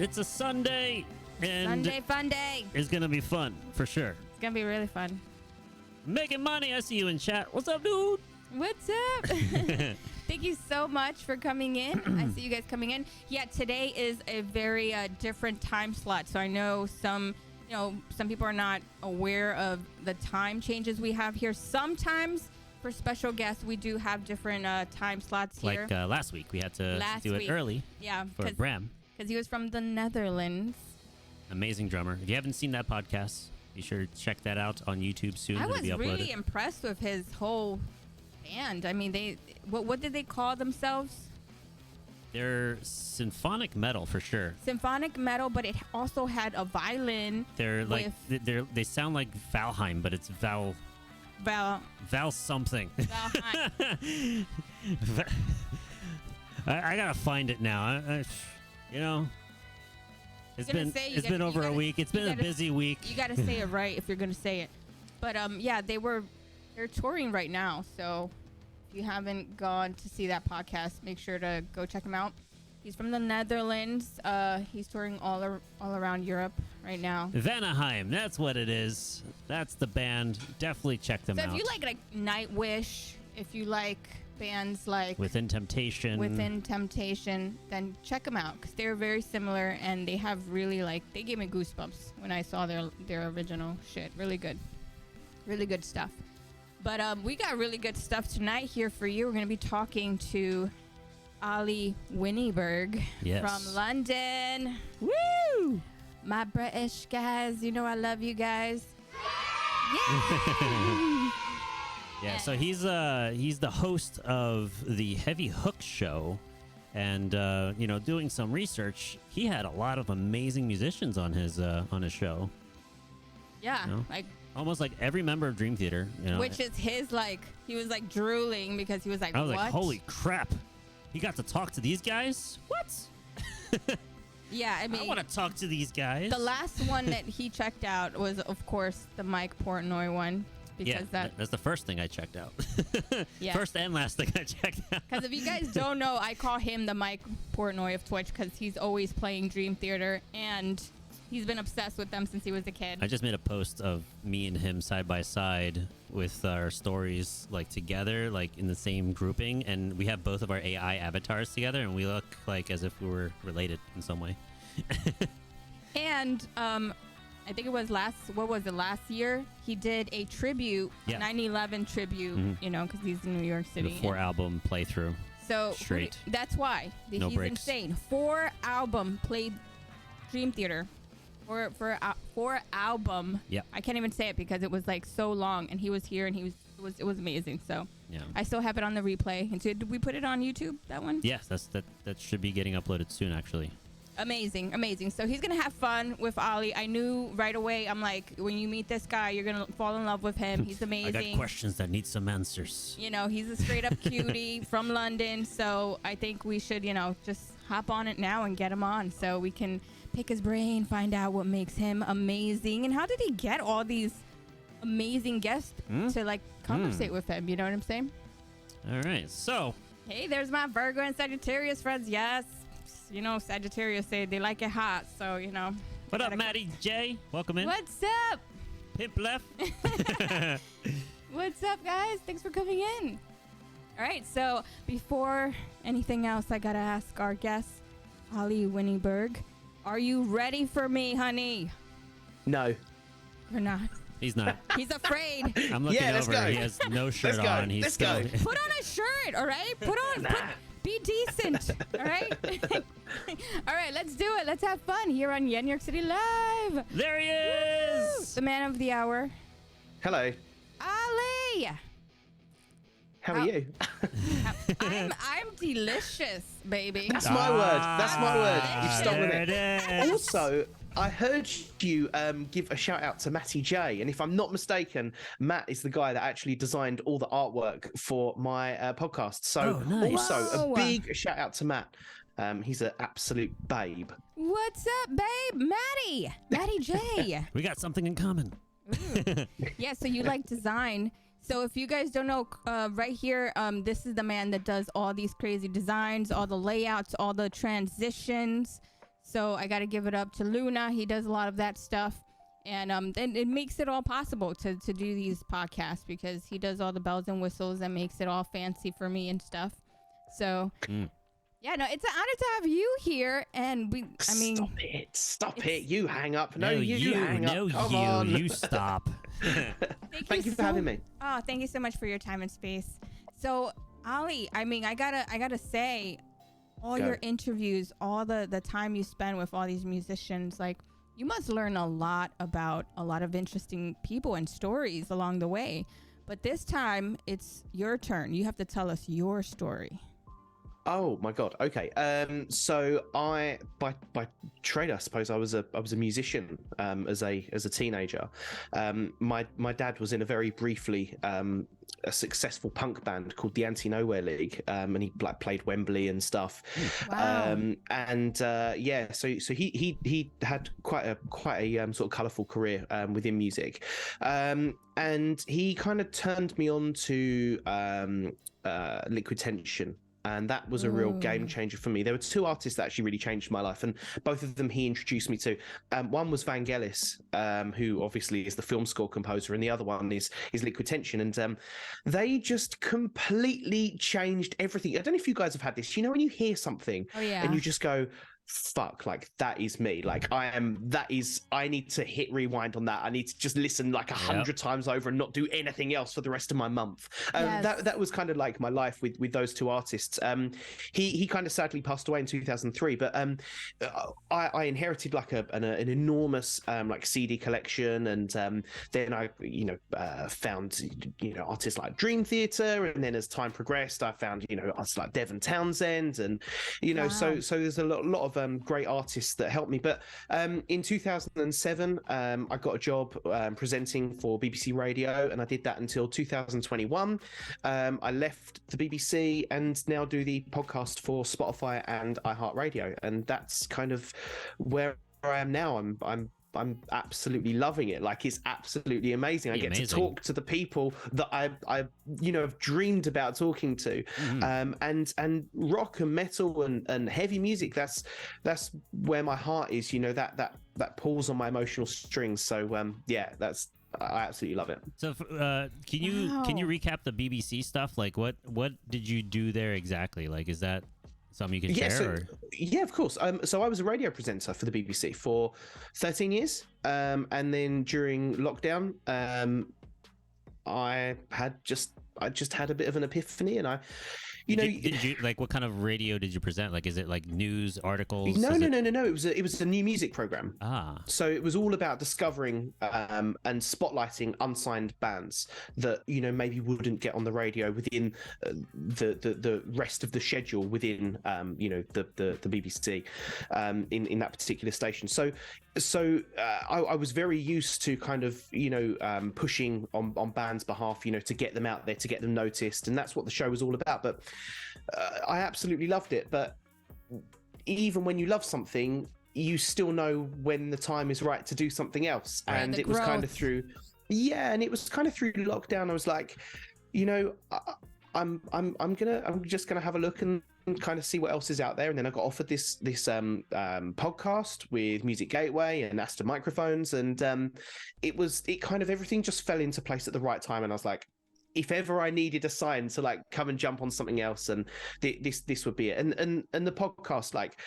It's a Sunday. And Sunday fun day. It's going to be fun, for sure. It's going to be really fun. Making money. I see you in chat. What's up, dude? What's up? Thank you so much for coming in. I see you guys coming in. Yeah, today is a very different time slot. So I know some people are not aware of the time changes we have here. Sometimes for special guests, we do have different time slots here. Like last week, we had to do it early. Yeah, for Bram. Because he was from the Netherlands. Amazing drummer. If you haven't seen that podcast, be sure to check that out on YouTube soon. I was be uploaded. really impressed with his whole band. I mean, what did they call themselves? They're symphonic metal for sure. Symphonic metal, but it also had a violin. They're like they sound like Valheim, but it's Val something. Valheim. I gotta find it now. It's been over a week. It's been a busy week. You gotta say it right if you're gonna say it. But yeah, they're touring right now. So if you haven't gone to see that podcast, make sure to go check him out. He's from the Netherlands. He's touring all around Europe right now. Vanaheim, that's what it is. That's the band. Definitely check them out. So if you like Nightwish, if you like bands like Within Temptation, then check them out because they're very similar and they have really they gave me goosebumps when I saw their original shit. Really good stuff. But we got really good stuff tonight here for you. We're going to be talking to Ollie Winiberg from London. Woo! My British guys, I love you guys. Yeah. Yeah, so he's the host of the Heavy Hook Show, and doing some research, he had a lot of amazing musicians on his show. Yeah, almost like every member of Dream Theater, which is his he was drooling because he was like, I was what? like, holy crap, he got to talk to these guys? What? Yeah, I mean, I want to talk to these guys. The last one that he checked out was, of course, the Mike Portnoy one. Because that's the first thing I checked out. Yeah. First and last thing I checked out. Because if you guys don't know, I call him the Mike Portnoy of Twitch because he's always playing Dream Theater and he's been obsessed with them since he was a kid. I just made a post of me and him side by side with our stories together, in the same grouping, and we have both of our AI avatars together, and we look as if we were related in some way. And I think it was last year? He did a tribute, 9/11 tribute, because he's in New York City. The 4-album playthrough. So straight. That's why. No he's breaks. Insane. 4-album played Dream Theater. For album. Yeah. I can't even say it because it was so long, and he was here, and it was amazing. So yeah. I still have it on the replay. And so did we put it on YouTube? That one? Yes, that should be getting uploaded soon, actually. Amazing. So he's gonna have fun with Ollie. I knew right away. I'm like, when you meet this guy, you're gonna fall in love with him. He's amazing. I got questions that need some answers. He's a straight up cutie from London. So I think we should, just hop on it now and get him on so we can pick his brain, find out what makes him amazing, and how did he get all these amazing guests to conversate with him? You know what I'm saying? All right. So. Hey, there's my Virgo and Sagittarius friends. Yes. Sagittarius say they like it hot, so, What up, Maddie J? Welcome in. What's up? Pimp left. What's up, guys? Thanks for coming in. All right, so before anything else, I got to ask our guest, Ollie Winiberg, are you ready for me, honey? No. You're not. He's not. He's afraid. I'm looking over. Go. He has no shirt on. Let's go. Put on a shirt, all right? Be decent, all right? All right, let's do it. Let's have fun here on YenYorkCity Live. There he is. Woo! The man of the hour. Hello. Ollie. How are you? I'm delicious, baby. That's my word. That's my word. You've stolen there it. Also, I heard you give a shout out to Matty J, and if I'm not mistaken, Matt is the guy that actually designed all the artwork for my podcast. So nice. Also a big shout out to Matt. He's an absolute babe. What's up, babe? Matty J. We got something in common. Yeah, so you like design. So if you guys don't know, right here, this is the man that does all these crazy designs, all the layouts, all the transitions. So I got to give it up to Luna. He does a lot of that stuff. And it makes it all possible to do these podcasts because he does all the bells and whistles and makes it all fancy for me and stuff. So, yeah, no, it's an honor to have you here. And Stop it. You hang up. No, you hang up. No, Come on. you stop. Thank you for having me. Oh, thank you so much for your time and space. So, Ollie, I gotta say, all your interviews, all the time you spend with all these musicians, like, you must learn a lot about a lot of interesting people and stories along the way. But this time, it's your turn. You have to tell us your story. Oh my God. Okay. So I, by trade, I suppose I was a musician as a teenager. My dad was in a very briefly a successful punk band called the Anti-Nowhere League, and he played Wembley and stuff. Wow. So he had quite a sort of colourful career within music, and he kind of turned me on to Liquid Tension. And that was a real game changer for me. There were two artists that actually really changed my life, and both of them he introduced me to. One was Vangelis, who obviously is the film score composer, and the other one is Liquid Tension. And they just completely changed everything. I don't know if you guys have had this. You know, when you hear something and you just go, fuck, like that is me, like I need to hit rewind on that. I need to just listen like 100 times over and not do anything else for the rest of my month. That was kind of like my life with those two artists. He kind of sadly passed away in 2003, but I inherited like an enormous like CD collection, and then I found artists like Dream Theater, and then as time progressed I found artists like Devon Townsend, and so there's a lot of great artists that helped me. But in 2007 I got a job presenting for BBC Radio, and I did that until 2021. I left the BBC and now do the podcast for Spotify and iHeartRadio, and that's kind of where I am now. I'm absolutely loving it. Like, it's absolutely amazing. I get to talk to the people that I have dreamed about talking to. And rock and metal and heavy music, that's where my heart is, that pulls on my emotional strings. So I absolutely love it. So can you recap the BBC stuff? Like, what did you do there exactly? Like, is that something you can share? Yeah, of course. So I was a radio presenter for the BBC for 13 years. And then during lockdown, I just had a bit of an epiphany, and did you like, what kind of radio did you present? Like, is it like news articles? No. It was a new music program. So it was all about discovering and spotlighting unsigned bands that maybe wouldn't get on the radio within the rest of the schedule within the BBC in that particular station. So I was very used to kind of pushing on bands' behalf, to get them out there, to get them noticed, and that's what the show was all about. But I absolutely loved it. But even when you love something, you still know when the time is right to do something else. Right, and it was kind of through lockdown. I was like, I'm just gonna have a look and kind of see what else is out there. And then I got offered this podcast with Music Gateway and Aston Microphones, and it kind of everything just fell into place at the right time. And I was like, if ever I needed a sign to like come and jump on something else, and this would be it. And the podcast, like,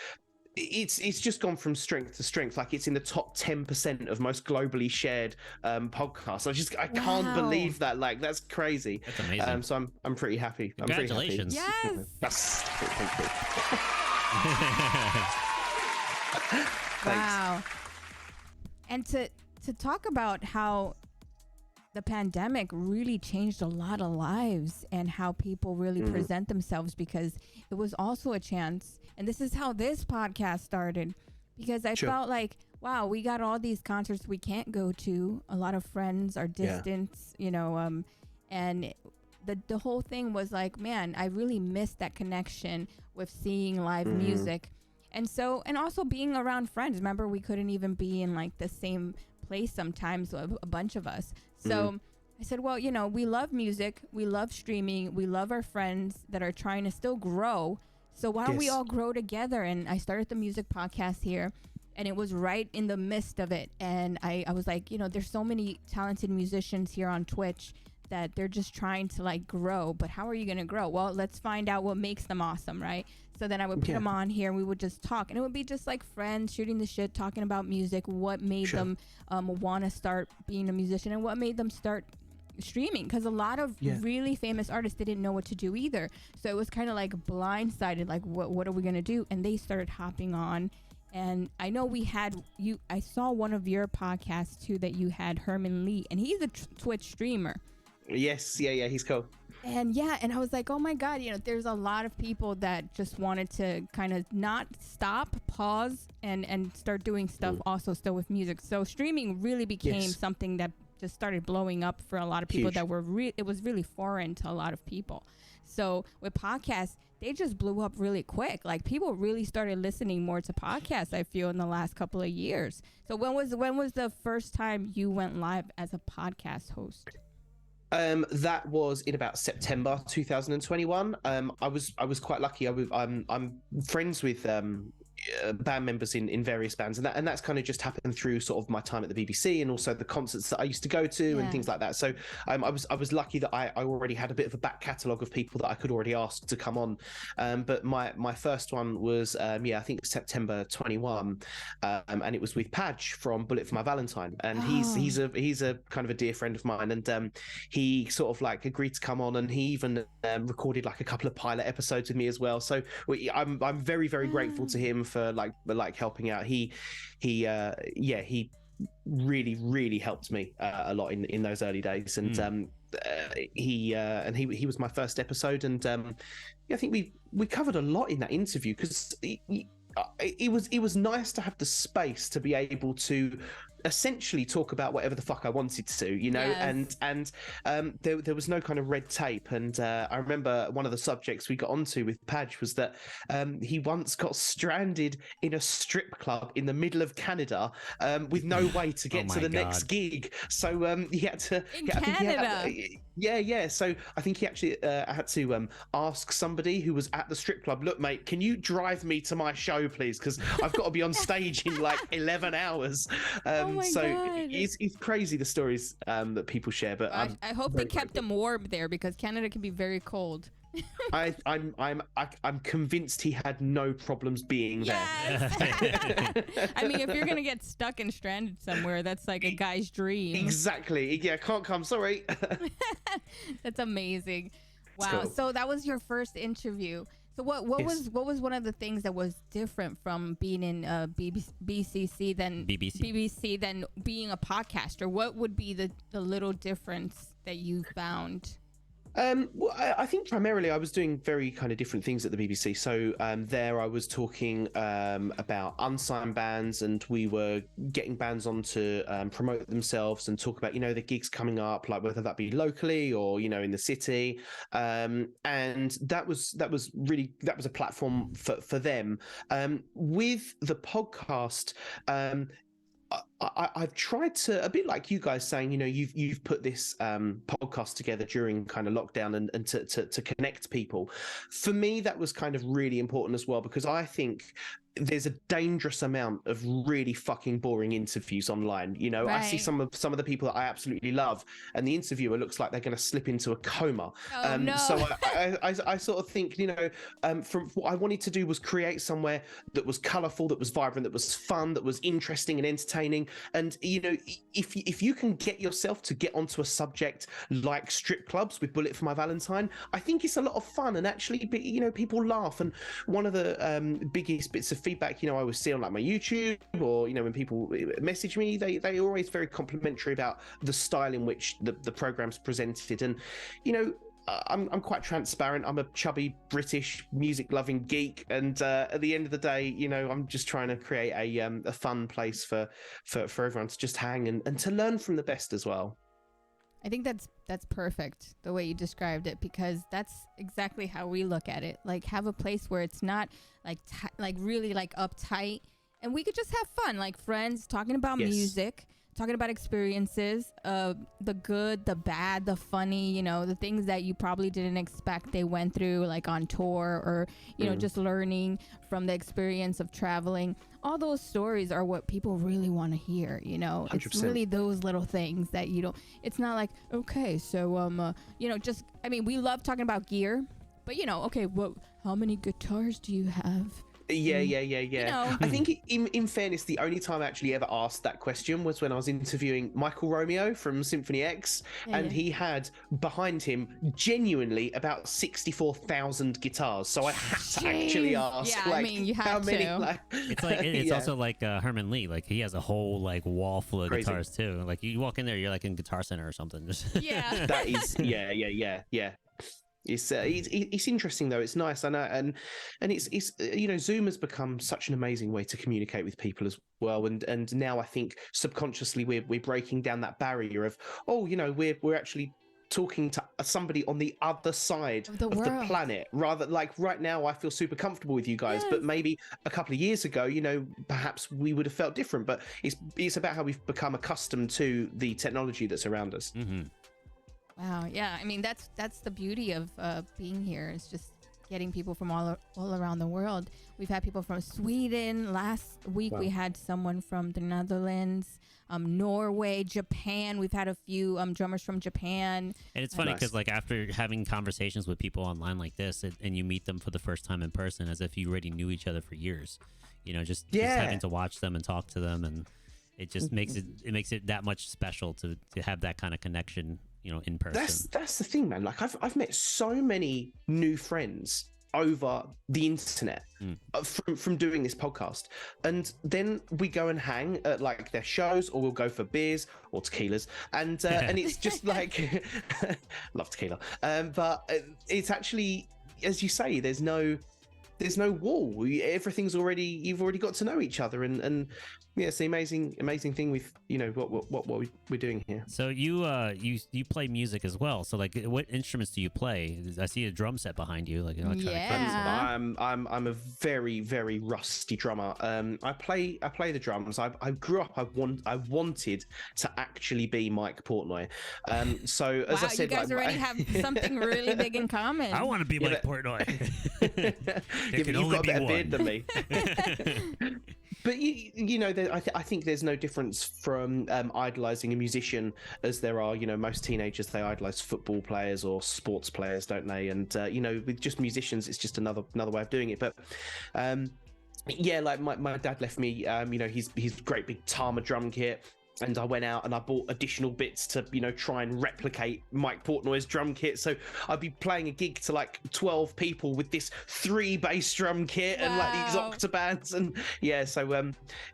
it's just gone from strength to strength. Like, it's in the top 10% of most globally shared podcasts. I can't believe that. Like, that's crazy. That's amazing. So I'm pretty happy. Congratulations. I'm pretty happy. Yes. Wow. And to talk about how the pandemic really changed a lot of lives and how people really present themselves, because it was also a chance. And this is how this podcast started, because I felt like, wow, we got all these concerts we can't go to. A lot of friends are distant, and the whole thing was like, man, I really missed that connection with seeing live music. And so, and also being around friends. Remember, we couldn't even be in like the same place sometimes, a bunch of us. So I said, well, we love music, we love streaming, we love our friends that are trying to still grow. So why don't we Yes. all grow together? And I started the music podcast here, and it was right in the midst of it. And I was like, you know, there's so many talented musicians here on Twitch that they're just trying to like grow, but how are you going to grow? Well, let's find out what makes them awesome, right? So then I would put them on here and we would just talk, and it would be just like friends shooting the shit, talking about music, what made them want to start being a musician and what made them start streaming, because a lot of really famous artists didn't know what to do either. So it was kind of like blindsided, like what are we going to do? And they started hopping on. And I know we had I saw one of your podcasts too that you had Herman Lee, and he's a Twitch streamer. Yes, yeah, he's cool. And and I was like, oh my God, you know, there's a lot of people that just wanted to kind of not stop, pause, and start doing stuff also still with music. So streaming really became something that just started blowing up for a lot of people. That were it was really foreign to a lot of people. So with podcasts, they just blew up really quick. Like people really started listening more to podcasts, I feel, in the last couple of years. So when was the first time you went live as a podcast host? That was in about September 2021. I was quite lucky. I'm friends with band members in various bands, and that's kind of just happened through sort of my time at the BBC and also the concerts that I used to go to and things like that. So I was lucky that I already had a bit of a back catalogue of people that I could already ask to come on. But my first one was I think September 21, and it was with Padge from Bullet for My Valentine, and he's a kind of a dear friend of mine, and he sort of like agreed to come on, and he even recorded like a couple of pilot episodes with me as well. So I'm very, very grateful to him for like helping out. He really, really helped me a lot in those early days, and he was my first episode, and I think we covered a lot in that interview, because it was nice to have the space to be able to essentially talk about whatever the fuck I wanted to, you know. And there was no kind of red tape. And I remember one of the subjects we got onto with Padge was that he once got stranded in a strip club in the middle of Canada with no way to get to the next gig. So he had to Canada. So I think he actually had to ask somebody who was at the strip club, look, mate, can you drive me to my show, please? Because I've got to be on stage in like 11 hours. So it's crazy, the stories that people share. But I hope they kept them warm there, because Canada can be very cold. I'm convinced he had no problems being there. I mean, if you're gonna get stuck and stranded somewhere, that's like a guy's dream. Exactly. Yeah, can't come. Sorry. That's amazing. Wow. Cool. So that was your first interview. So what was one of the things that was different from being in BBC than being a podcaster? What would be the little difference that you found? Well, I think primarily I was doing very kind of different things at the BBC. So there I was talking about unsigned bands, and we were getting bands on to promote themselves and talk about, you know, the gigs coming up, like whether that be locally or, you know, in the city. And that was a platform for them. With the podcast, I've tried to, a bit like you guys saying, you know, you've put this podcast together during kind of lockdown and to connect people. For me, that was kind of really important as well, because I think there's a dangerous amount of really fucking boring interviews online. You know, I see some of the people that I absolutely love, and the interviewer looks like they're going to slip into a coma. No. So I sort of think, you know, from what I wanted to do was create somewhere that was colourful, that was vibrant, that was fun, that was interesting and entertaining. And, you know, if you can get yourself to get onto a subject like strip clubs with Bullet for My Valentine, I think it's a lot of fun, and actually, you know, people laugh. And one of the biggest bits of feedback, you know, I always see on like my YouTube, or, you know, when people message me, they are always very complimentary about the style in which the program's presented. And, you know, I'm quite transparent. I'm a chubby British music loving geek, and at the end of the day, you know, I'm just trying to create a fun place for everyone to just hang and to learn from the best as well. I think that's perfect, the way you described it, because that's exactly how we look at it. Like, have a place where it's not like really like uptight, and we could just have fun, like friends talking about music, talking about experiences, the good, the bad, the funny, you know, the things that you probably didn't expect they went through, like on tour, or, you know, just learning from the experience of traveling. All those stories are what people really want to hear, you know. 100%. It's really those little things that you don't, it's not like, okay, so, you know, just, I mean, we love talking about gear, but, you know, okay, how many guitars do you have? Yeah. You know. I think in fairness, the only time I actually ever asked that question was when I was interviewing Michael Romeo from Symphony X, and he had behind him genuinely about 64,000 guitars. So I had to actually ask, yeah, I mean, you have how many? to. Like, It's also like Herman Lee. Like he has a whole like wall full of Crazy. guitars too. Like you walk in there, you're like in Guitar Center or something. Yeah. that is, yeah. It's interesting though. It's nice, and it's you know, Zoom has become such an amazing way to communicate with people as well. And now I think subconsciously we're breaking down that barrier of, oh, you know, we're actually talking to somebody on the other side of the planet, rather, like right now I feel super comfortable with you guys, but maybe a couple of years ago, you know, perhaps we would have felt different. But it's about how we've become accustomed to the technology that's around us. Wow. Yeah. I mean, that's the beauty of being here. It's just getting people from all around the world. We've had people from Sweden. Last week we had someone from the Netherlands, Norway, Japan. We've had a few drummers from Japan. And it's funny because like after having conversations with people online like this, and you meet them for the first time in person, as if you already knew each other for years, you know, just having to watch them and talk to them, and it just makes it that much special to have that kind of connection, you know, in person. That's the thing, man. Like I've met so many new friends over the internet from doing this podcast, and then we go and hang at like their shows, or we'll go for beers or tequilas, and it's just like love tequila, but it's actually, as you say, there's no wall. Everything's already, you've already got to know each other, and yeah, it's the amazing thing with, you know, what we're doing here. So you play music as well. So like, what instruments do you play? I see a drum set behind you, like an electronic drum. I'm a very, very rusty drummer. I play the drums. I grew up. I wanted to actually be Mike Portnoy. So as I said, you guys already have something really big in common. I want to be Mike Portnoy. You've got a better beard than me. But you know, I think there's no difference from idolizing a musician as there are, you know, most teenagers, they idolize football players or sports players, don't they? And you know, with just musicians, it's just another way of doing it. But yeah, like my dad left me, you know, his great big Tama drum kit. And I went out and I bought additional bits to, you know, try and replicate Mike Portnoy's drum kit. So I'd be playing a gig to like 12 people with this 3 bass drum kit and like these octobands. And yeah, so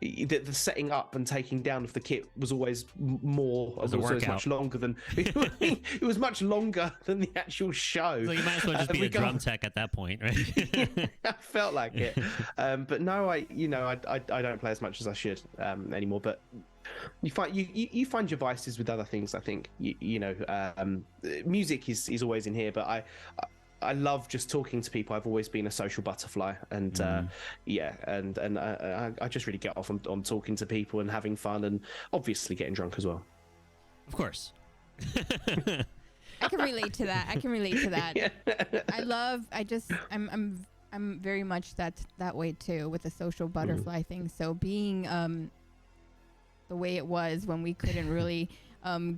the setting up and taking down of the kit was always much longer than it was much longer than the actual show. So you might as well just be a drum tech at that point, right? I felt like it. But no, I don't play as much as I should anymore. But you find your vices with other things. I think you know, music is always in here, but I love just talking to people. I've always been a social butterfly, and I just really get off on talking to people and having fun, and obviously getting drunk as well. Of course. I can relate to that. Yeah. I'm very much that way too, with the social butterfly thing. So being the way it was when we couldn't really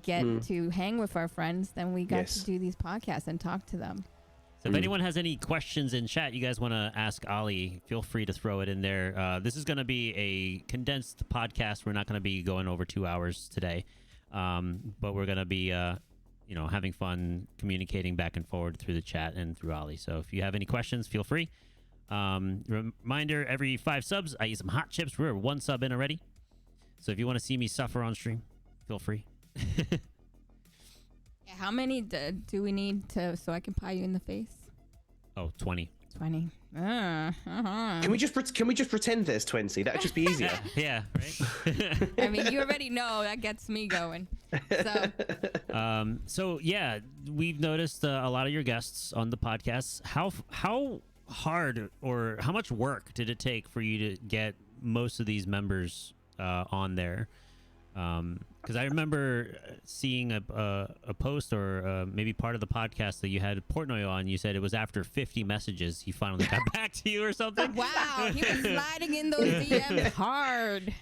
get to hang with our friends, then we got to do these podcasts and talk to them. So if anyone has any questions in chat you guys want to ask Ollie, feel free to throw it in there. This is going to be a condensed podcast. We're not going to be going over 2 hours today, but we're going to be you know, having fun communicating back and forward through the chat and through Ollie. So if you have any questions, feel free. Reminder, every 5 subs I eat some hot chips. We're 1 sub in already. So if you want to see me suffer on stream, feel free. Yeah, how many do we need so I can pie you in the face? Oh, 20. 20. Can we just pretend there's 20? That'd just be easier. Yeah, right. I mean, you already know that gets me going. So yeah, we've noticed a lot of your guests on the podcast. How hard or how much work did it take for you to get most of these members on there? Because I remember seeing a post or maybe part of the podcast that you had Portnoy on. You said it was after 50 messages he finally got back to you or something. Wow, he was sliding in those DMs hard.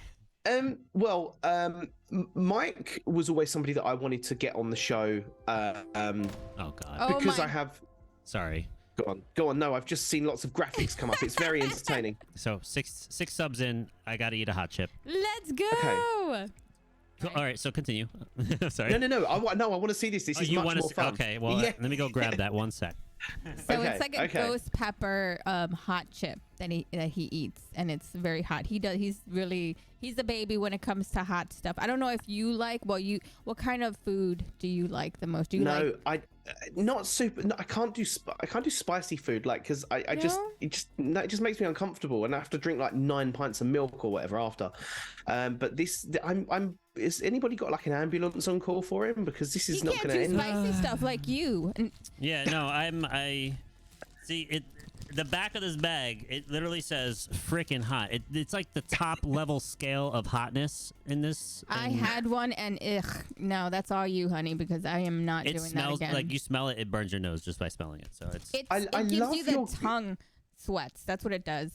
Mike was always somebody that I wanted to get on the show. Oh God. Because I have. Sorry. Go on. No, I've just seen lots of graphics come up. It's very entertaining. So six subs in. I gotta eat a hot chip. Let's go. Okay. All right, so continue. Sorry. No. I want to see this. This is much more fun. Okay, well, Yeah. let me go grab that 1 sec. So it's like a ghost pepper hot chip that he eats, and it's very hot. He's a baby when it comes to hot stuff. I don't know if you like. What kind of food do you like the most? Do you like? Not super. No, I can't do spicy food, like, because it just makes me uncomfortable, and I have to drink like 9 pints of milk or whatever after. But is anybody got like an ambulance on call for him? Because this is not going to end. He can't do spicy stuff like you. Yeah, no, I see it. The back of this bag, it literally says "frickin' hot." It's like the top level scale of hotness in this. I had one, and no, that's all you, honey, because I am not doing that again. It smells like you smell it; it burns your nose just by smelling it. So it gives you the tongue sweats. That's what it does.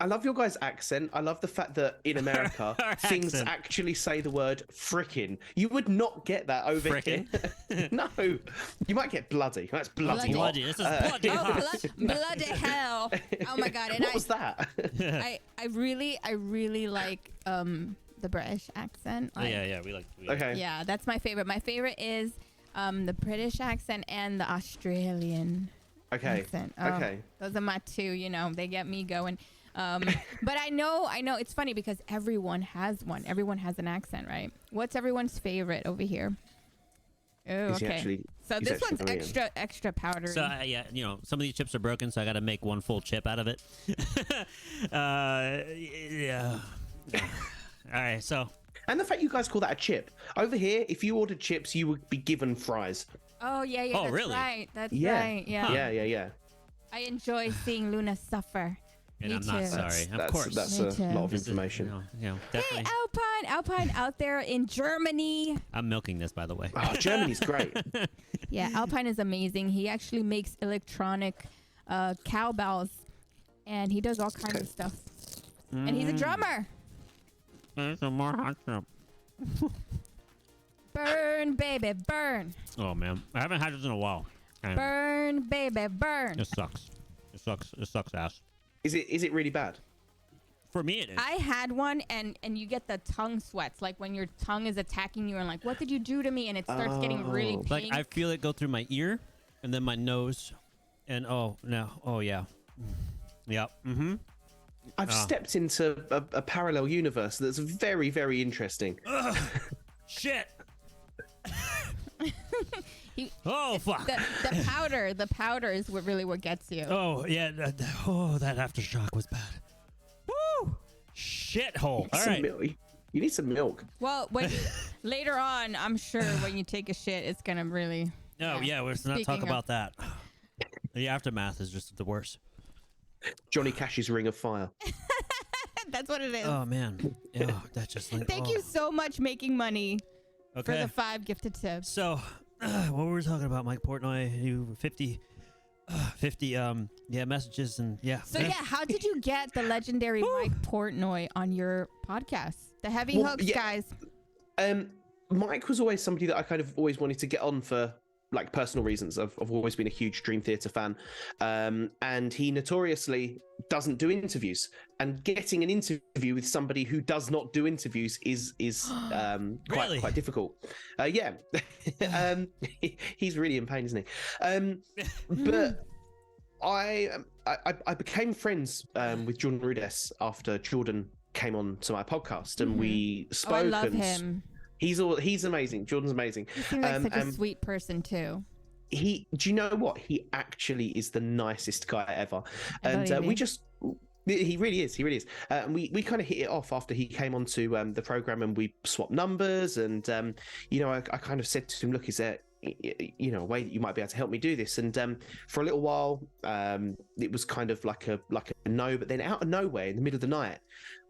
I love your guys' accent. I love the fact that in America, things actually say the word frickin'. You would not get that over here. No. You might get bloody. That's bloody. Bloody. This is bloody hot. Bloody hell. Oh my God. And what was that? I really like the British accent. Like, yeah. We like. Okay. Yeah, that's my favorite. My favorite is the British accent and the Australian accent. Okay. Those are my two, they get me going. But I know it's funny because everyone has one. Everyone has an accent, right? What's everyone's favorite over here? Oh, okay. So this one's extra powdery. So some of these chips are broken, so I got to make one full chip out of it. Yeah. All right, so. And the fact you guys call that a chip. Over here, if you ordered chips, you would be given fries. Oh, yeah. Oh, that's really? Right. That's right. Yeah. Huh. Yeah. I enjoy seeing Luna suffer. And Me I'm too. not sorry. Of course. That's a lot of information. Definitely. Hey, Alpine out there in Germany. I'm milking this, by the way. Oh, Germany's great. Yeah, Alpine is amazing. He actually makes electronic cowbells, and he does all kinds of stuff. And he's a drummer. There's some more hot chip. Burn, baby, burn. Oh, man. I haven't had this in a while. And burn, baby, burn. It sucks. It sucks ass. Is it really bad? For me, it is. I had one, and you get the tongue sweats, like when your tongue is attacking you, and like, what did you do to me? And it starts getting really pink. Like I feel it go through my ear, and then my nose, and yeah. Mm-hmm. I've stepped into a parallel universe that's very, very interesting. Shit. Oh fuck! The powder is what gets you. Oh yeah, that aftershock was bad. Woo! Shithole. All right. You need some milk. Well, later on, I'm sure when you take a shit, it's gonna really. Oh yeah, let's not talk about that. The aftermath is just the worst. Johnny Cash's Ring of Fire. That's what it is. Oh man, that just. Thank you so much, making money. Okay. For the 5 gifted tips. So, what were we talking about, Mike Portnoy? You 50 messages and yeah. So how did you get the legendary Mike Portnoy on your podcast? The heavy hooks, guys. Mike was always somebody that I kind of always wanted to get on for like personal reasons. I've always been a huge Dream Theater fan, and he notoriously doesn't do interviews. And getting an interview with somebody who does not do interviews is quite difficult. Yeah, he's really in pain, isn't he? But I became friends with Jordan Rudess after Jordan came on to my podcast, and we spoke. I love him. He's amazing. Jordan's amazing. He seems like such a sweet person too. Do you know what? He actually is the nicest guy ever. And he really is. And we kind of hit it off after he came onto the program, and we swapped numbers. And I kind of said to him, look, is there a way that you might be able to help me do this. And for a little while, it was kind of like a no, but then out of nowhere, in the middle of the night,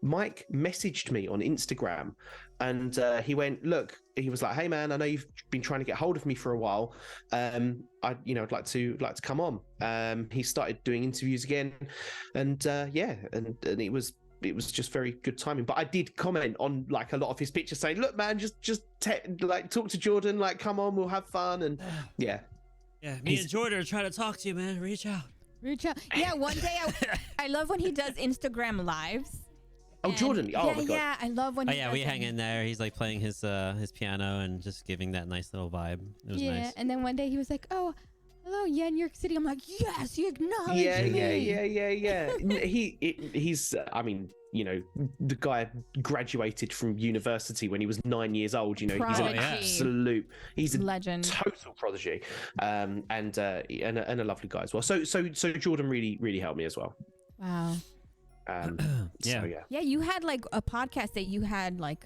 Mike messaged me on Instagram, and he was like, "Hey man, I know you've been trying to get hold of me for a while. I'd like to come on." He started doing interviews again, and and it was just very good timing. But I did comment on like a lot of his pictures saying, "Look, man, just talk to Jordan. Like, come on, we'll have fun." And me and Jordan are trying to talk to you, man. Reach out. Yeah, one day I love when he does Instagram lives. Oh, Jordan! Oh my God! Yeah, I love when. We hang in there. He's like playing his piano and just giving that nice little vibe. It was nice. And then one day he was like, "Oh, hello, YenYorkCity." I'm like, "Yes, he acknowledged me." Yeah. He's. I mean, the guy graduated from university when he was 9 years old. He's an he's a legend, total prodigy, and a lovely guy as well. So Jordan really helped me as well. Wow. You had like a podcast that you had like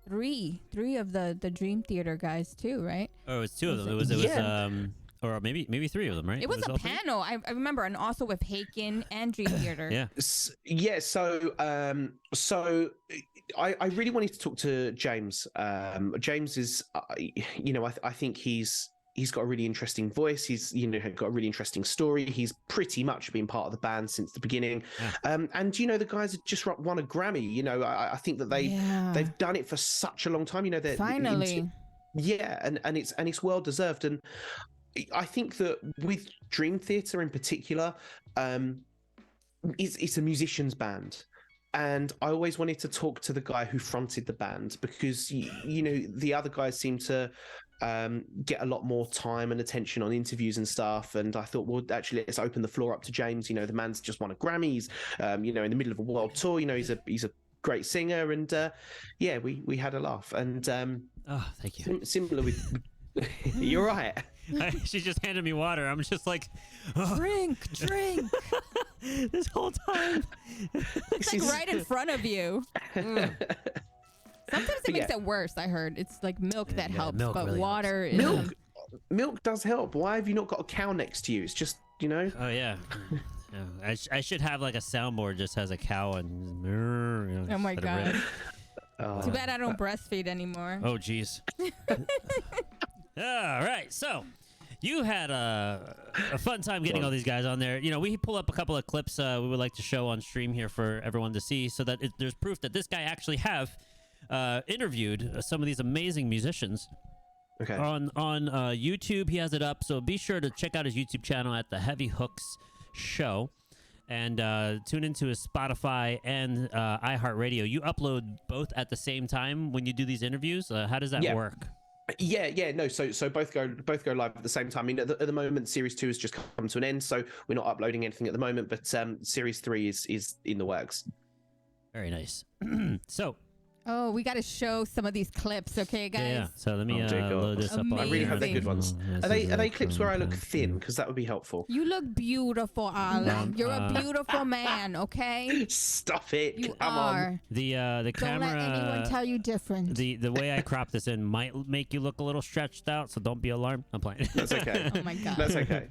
three of the Dream Theater guys too, right? Oh, it was two of them. It was or maybe three of them, right? It was a panel. I remember, and also with Haken and Dream Theater. Yeah. So I really wanted to talk to James. James is, I think he's got a really interesting voice. He's got a really interesting story. He's pretty much been part of the band since the beginning. And the guys have just won a Grammy. I think that they've done it for such a long time. They're finally. And it's well deserved. And I think that with Dream Theater in particular, it's a musician's band. And I always wanted to talk to the guy who fronted the band, because the other guys seem to get a lot more time and attention on interviews and stuff. And I thought, well, actually, let's open the floor up to James. The man's just won a Grammy. He's in the middle of a world tour. He's a great singer. And we had a laugh. And thank you. Similar with you're right. She just handed me water. I'm just like, drink this whole time. It's like right in front of you. Sometimes it makes it worse. I heard it's like milk that helps, but really water is milk does help. Why have you not got a cow next to you? It's just Oh yeah. I should have like a soundboard just has a cow and oh my God. Too bad I don't breastfeed anymore. Oh geez. All right, so you had a fun time getting all these guys on there. We pull up a couple of clips we would like to show on stream here for everyone to see, so that there's proof that this guy actually have interviewed some of these amazing musicians. Okay. On YouTube, he has it up, so be sure to check out his YouTube channel at the Heavy Hooks Show, and tune into his Spotify and iHeartRadio. You upload both at the same time when you do these interviews. How does that work? No. So both go live at the same time. I mean, at the moment, Series 2 has just come to an end, so we're not uploading anything at the moment. But Series 3 is in the works. Very nice. So. Oh, we got to show some of these clips, okay, guys? Yeah. So let me load this up. I really hope they're good ones. Are they clips where I look thin? Because that would be helpful. You look beautiful, Ollie. You're a beautiful man, okay? Stop it. You Come are. on. The camera. Don't let anyone tell you different. The way I crop this in might make you look a little stretched out, so don't be alarmed. I'm playing. That's okay. Oh my God. That's okay.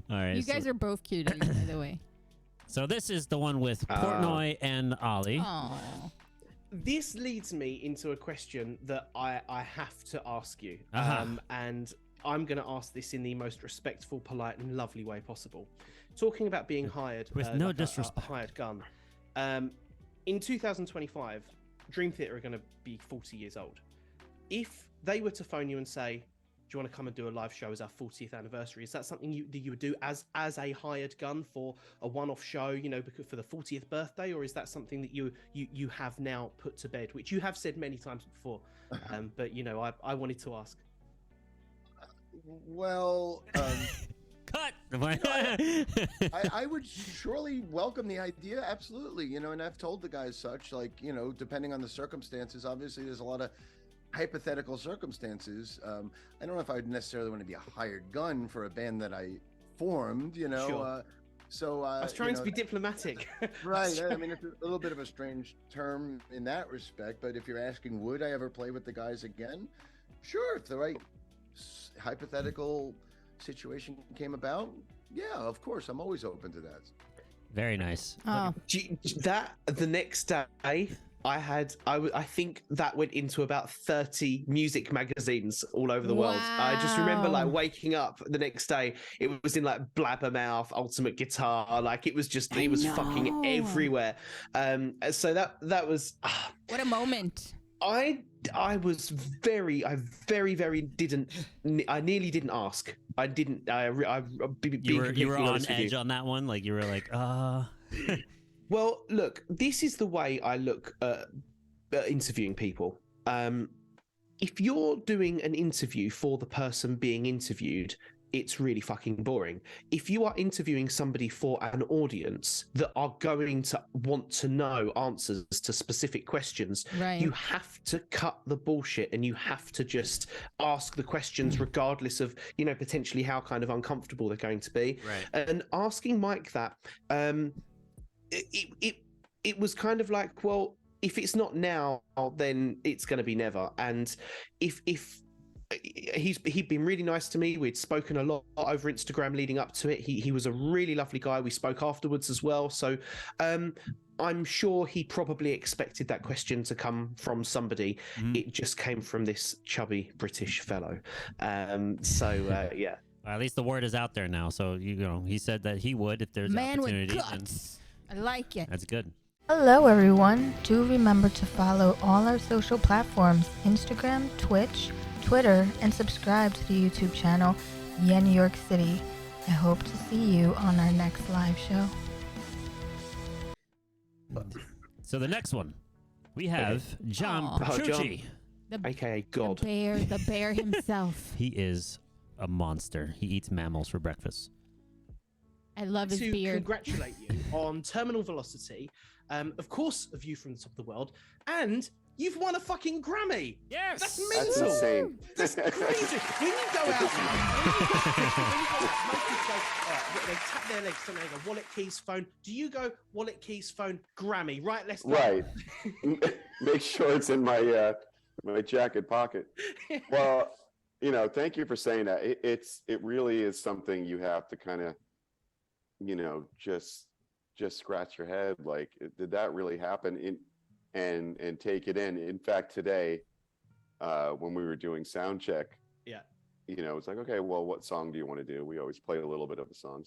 All right. You guys are both cuties, by the way. So this is the one with Portnoy and Ollie. Oh. This leads me into a question that I have to ask you. And I'm going to ask this in the most respectful, polite, and lovely way possible. Talking about being hired with no disrespect, a hired gun. In 2025, Dream Theater are going to be 40 years old. If they were to phone you and say, "Do you want to come and do a live show as our 40th anniversary?" Is that something that you would do as a hired gun for a one-off show, because for the 40th birthday, or is that something that you have now put to bed, which you have said many times before? But I wanted to ask. Well, cut. I would surely welcome the idea, absolutely. And I've told the guys such, like, depending on the circumstances. Obviously, there's a lot of hypothetical circumstances. I don't know if I would necessarily want to be a hired gun for a band that I formed, Sure. I was trying to be diplomatic. Right. I mean, it's a little bit of a strange term in that respect, but if you're asking, would I ever play with the guys again? Sure, if the right hypothetical situation came about, yeah, of course, I'm always open to that. Very nice. Oh, That the next day I think that went into about 30 music magazines all over the world. I just remember like Wow. waking up the next day, it was in like Blabbermouth, Ultimate Guitar, like it was fucking everywhere. So that was what a moment. I nearly didn't ask. I didn't. You were on edge on that one. Like you were like, Well, look, this is the way I look at interviewing people. If you're doing an interview for the person being interviewed, it's really fucking boring. If you are interviewing somebody for an audience that are going to want to know answers to specific questions, Right. you have to cut the bullshit and you have to just ask the questions regardless of, potentially how kind of uncomfortable they're going to be. Right. And asking Mike that, it was kind of like, well, if it's not now, then it's going to be never. And if he'd been really nice to me, we'd spoken a lot over Instagram leading up to it. He was a really lovely guy. We spoke afterwards as well. So I'm sure he probably expected that question to come from somebody. It just came from this chubby British fellow. Yeah. Well, at least the word is out there now. So he said that he would if there's Man with opportunity. guts. I like it. That's good. Hello everyone. Do remember to follow all our social platforms, Instagram, Twitch, Twitter, and subscribe to the YouTube channel, YenYorkCity. I hope to see you on our next live show. So the next one, we have John Aw. Petrucci. AKA God. The bear himself. He is a monster. He eats mammals for breakfast. I love his to beard. congratulate you on terminal velocity, of course, A View from the Top of the World, and you've won a fucking Grammy. Yes, That's That's mental. insane. That's crazy. When you go out, most people go, all right, they tap their legs, don't they? They go wallet, keys, phone. Do you go wallet, keys, phone, Grammy? Right, let's go. Right. Make sure it's in my my jacket pocket. Well, thank you for saying that. It really is something you have to kind of, just scratch your head. Like, did that really happen? And take it in. In fact, today, when we were doing sound check, Yeah. It's like, okay, well, what song do you want to do? We always play a little bit of a song.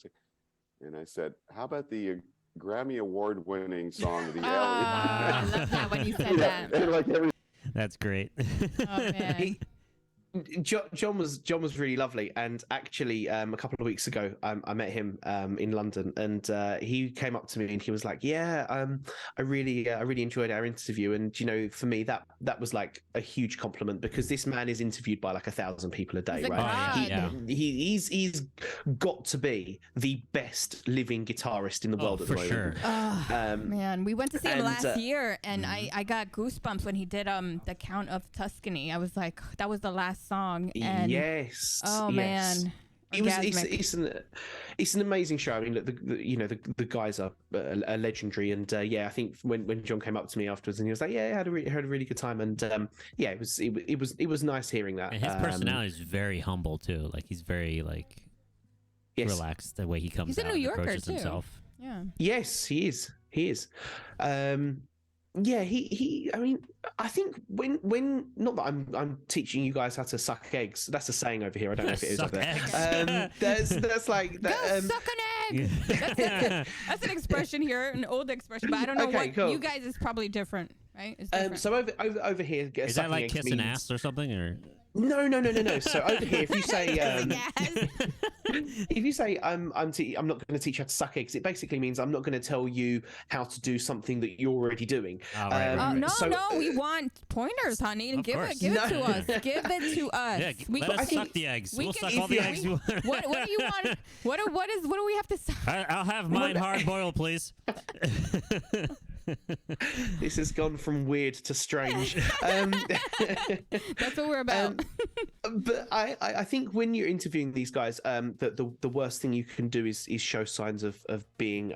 And I said, how about the Grammy Award-winning song, The Alley? I love that when you said that. And like That's great. Oh, man. John was really lovely, and actually a couple of weeks ago I met him in London, and he came up to me and he was like, I really enjoyed our interview. And for me that was like a huge compliment, because this man is interviewed by like 1,000 people a day, He's a right? god. He's got to be the best living guitarist in the world at the for moment. sure. Oh, man, we went to see him and, last year, and I got goosebumps when he did the Count of Tuscany. I was like, that was the last song, and Yes. oh yes. man, It's an amazing show. I mean, look, the guys are legendary, and I think when John came up to me afterwards and he was like, I had a really good time, and it was nice hearing that. And his personality is very humble too. Like he's very Yes. relaxed the way he comes He's a out New and Yorker, approaches too. himself. yeah. Yes, he is. He I mean, I think when not that I'm teaching you guys how to suck eggs. That's a saying over here. I don't know if it is Suck over eggs. there. That's like Go that. suck an egg. That's an expression here, an old expression, but I don't know Okay, what cool. you guys is probably different, right? It's different. So over here, Is that sucking like eggs kissing means- ass or something? Or No. So over here, if you say Yes. if you say I'm not going to teach you how to suck eggs, it basically means I'm not going to tell you how to do something that you're already doing. Oh, right. No, we want pointers, honey, and Of give course. it to us. Give it to us. yeah, We let can- us suck the eggs. we We'll can- suck all the if eggs you- you want. What do you want? What do we have to suck? I'll have mine hard boiled, please. This has gone from weird to strange. That's what we're about. But I think when you're interviewing these guys, the worst thing you can do is show signs of being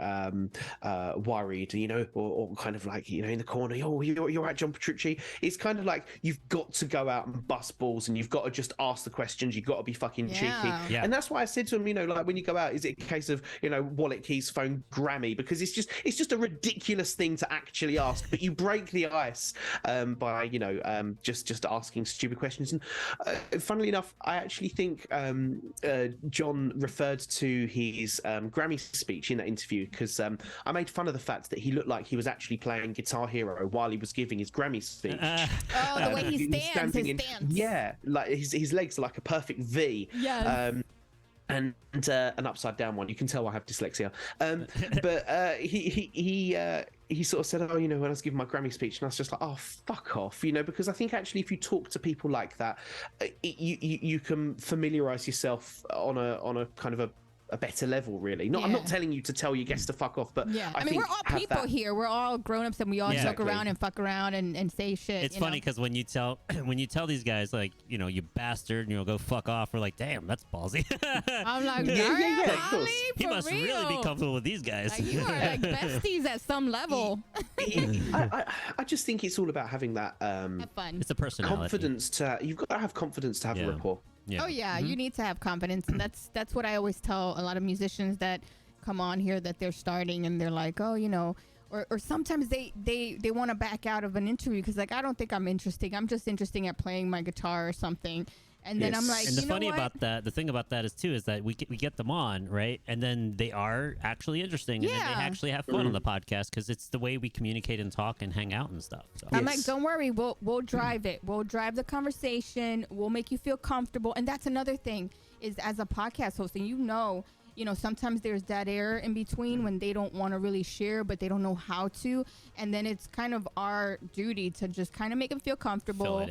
worried, or kind of like, in the corner. Oh, you're right, John Petrucci. It's kind of like you've got to go out and bust balls, and you've got to just ask the questions. You've got to be fucking cheeky. Yeah. And that's why I said to him, like when you go out, is it a case of wallet, keys, phone, Grammy? Because it's just a ridiculous thing to actually ask, but you break the ice by just asking stupid questions. And funnily enough, I actually think John referred to his Grammy speech in that interview, because I made fun of the fact that he looked like he was actually playing Guitar Hero while he was giving his Grammy speech. The way he stands, his stance. Yeah, like his legs are like a perfect V. Yeah. And an upside down one. You can tell I have dyslexia. But he sort of said, when I was giving my Grammy speech, and I was just like, oh, fuck off, because I think actually if you talk to people like that, you can familiarize yourself on a kind of a better level, really. I'm not telling you to tell your guests to fuck off, but I mean, we're all people here. We're all grown-ups, and we all joke around and fuck around and say shit. It's funny because when you tell these guys, like, you bastard, and go fuck off, we're like, damn, that's ballsy. I'm like, of course. He must really be comfortable with these guys. Like, you are like besties at some level. I just think it's all about having that Have fun. It's a personality. confidence. You've got to have confidence to have a rapport. Yeah. Oh yeah, you need to have confidence, and that's what I always tell a lot of musicians that come on here that they're starting, and they're like, oh, or sometimes they want to back out of an interview because, like, I don't think I'm interesting. I'm just interested at playing my guitar or something. And then I'm like, and the funny about that, the thing about that is too, is that we get them on, right? And then they are actually interesting, and then they actually have fun on the podcast because it's the way we communicate and talk and hang out and stuff. So. I'm like, don't worry, we'll drive it. We'll drive the conversation. We'll make you feel comfortable. And that's another thing is, as a podcast host, and sometimes there's that air in between when they don't want to really share, but they don't know how to. And then it's kind of our duty to just kind of make them feel comfortable,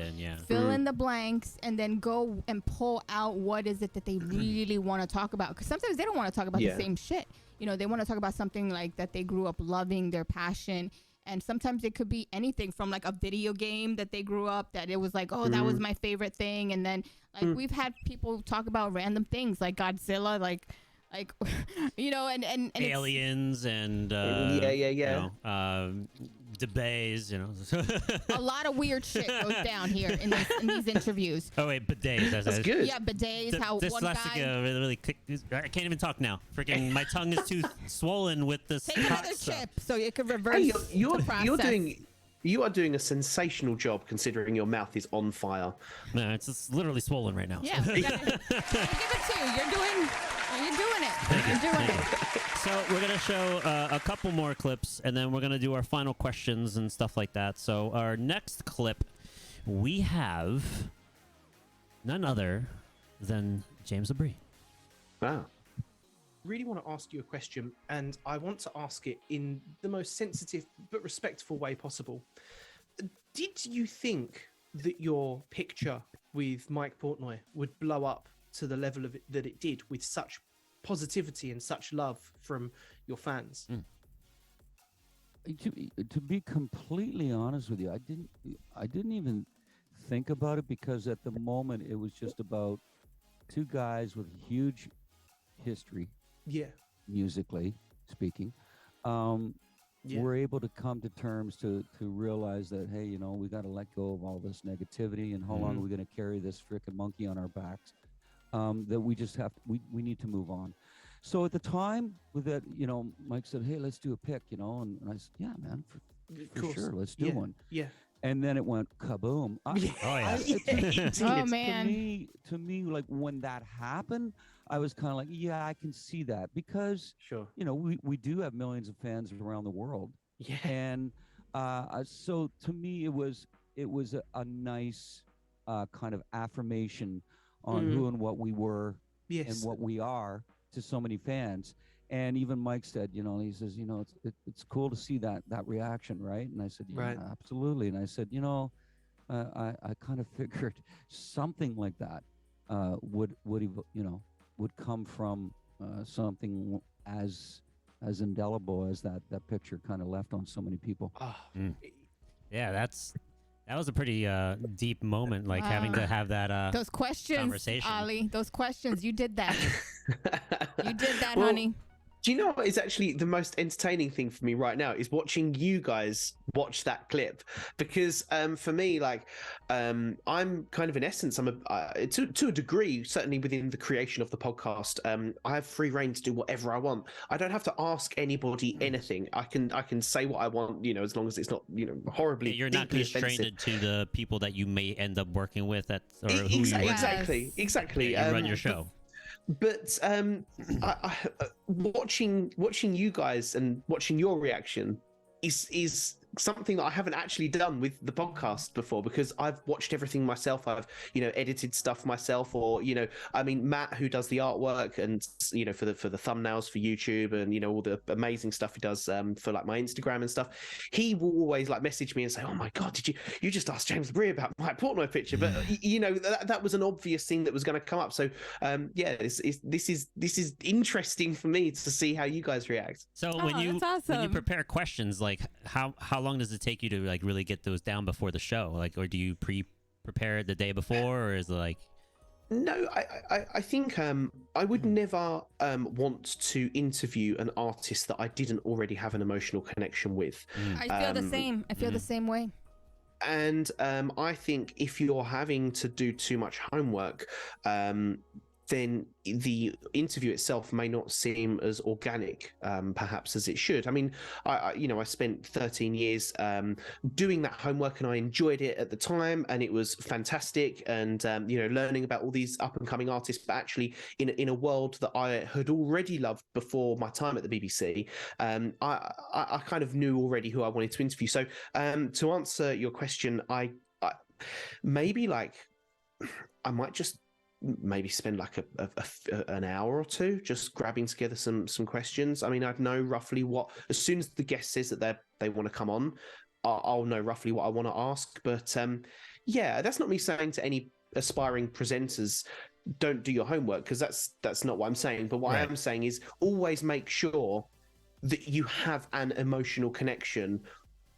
fill in the blanks, and then go and pull out what is it that they really want to talk about. Because sometimes they don't want to talk about the same shit. They want to talk about something like that they grew up loving, their passion. And sometimes it could be anything from like a video game that they grew up that it was like, oh, that was my favorite thing. And then like we've had people talk about random things like Godzilla, like and aliens and debates, a lot of weird shit goes down here in these interviews. Oh wait, bidets. That's good. Yeah, bidets. How one guy really I can't even talk now. Freaking, my tongue is too swollen with this. Take another chip so it could reverse. Hey, the you are doing a sensational job considering your mouth is on fire. No, it's literally swollen right now. Yeah, give it to you. You're doing it. You're doing it. So we're going to show a couple more clips, and then we're going to do our final questions and stuff like that. So our next clip, we have none other than James Labrie. Wow. Really want to ask you a question, and I want to ask it in the most sensitive but respectful way possible. Did you think that your picture with Mike Portnoy would blow up to the level of it, that it did, with such positivity and such love from your fans? To be completely honest with you, I didn't even think about it, because at the moment it was just about two guys with huge history. Yeah. Musically speaking, we're able to come to terms to realize that, hey, we got to let go of all this negativity, and how long are we going to carry this frickin' monkey on our backs? That we just we need to move on. So at the time with that, Mike said, hey, let's do a pick, and I said, yeah, man, for sure, let's do one. Yeah. And then it went kaboom. To me, like when that happened, I was kind of like, yeah, I can see that, because we do have millions of fans around the world. Yeah. And so to me, it was a nice kind of affirmation on who and what we were and what we are to so many fans. And even Mike said, he says, it's cool to see that reaction, right? And I said, yeah, absolutely. And I said, I kind of figured something like that would come from something as indelible as that picture kind of left on so many people. Yeah, that's That was a pretty deep moment, like having to have that those questions, conversation. Ollie, those questions. You did that. You did that, Well, honey. Do you know what is actually the most entertaining thing for me right now is watching you guys watch that clip, because for me, like I'm kind of in essence, I'm to a degree, certainly within the creation of the podcast, I have free reign to do whatever I want. I don't have to ask anybody anything. I can say what I want, as long as it's not horribly. You're not constrained to the people that you may end up working with or who you exactly. You run your show. But watching you guys and watching your reaction is something that I haven't actually done with the podcast before, because I've watched everything myself. I've edited stuff myself, or Matt, who does the artwork and for the thumbnails for YouTube and all the amazing stuff he does for like my Instagram and stuff. He will always like message me and say, "Oh my God, did you just asked James Bree about my Portnoy picture?" But that was an obvious thing that was going to come up. So this is interesting for me to see how you guys react. So when you prepare questions, like how long does it take you to like really get those down before the show? Like, or do you prepare it the day before, or is it like? No, I think I would never want to interview an artist that I didn't already have an emotional connection with. I feel the same. I feel the same way. And I think if you're having to do too much homework, then the interview itself may not seem as organic, perhaps, as it should. I mean, I spent 13 years doing that homework, and I enjoyed it at the time, and it was fantastic. And learning about all these up and coming artists, but actually in a world that I had already loved before my time at the BBC, I kind of knew already who I wanted to interview. So to answer your question, I maybe like I might just maybe spend like an hour or two just grabbing together some questions. I mean, I'd know roughly what, as soon as the guest says that they want to come on, I'll know roughly what I want to ask. But that's not me saying to any aspiring presenters, don't do your homework, because that's not what I'm saying. But what I am saying is always make sure that you have an emotional connection,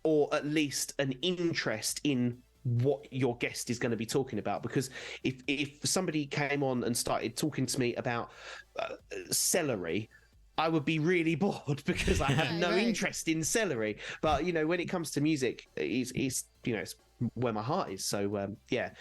or at least an interest in what your guest is going to be talking about. Because if somebody came on and started talking to me about celery, I would be really bored, because I have no interest in celery. But when it comes to music, it's where my heart is. So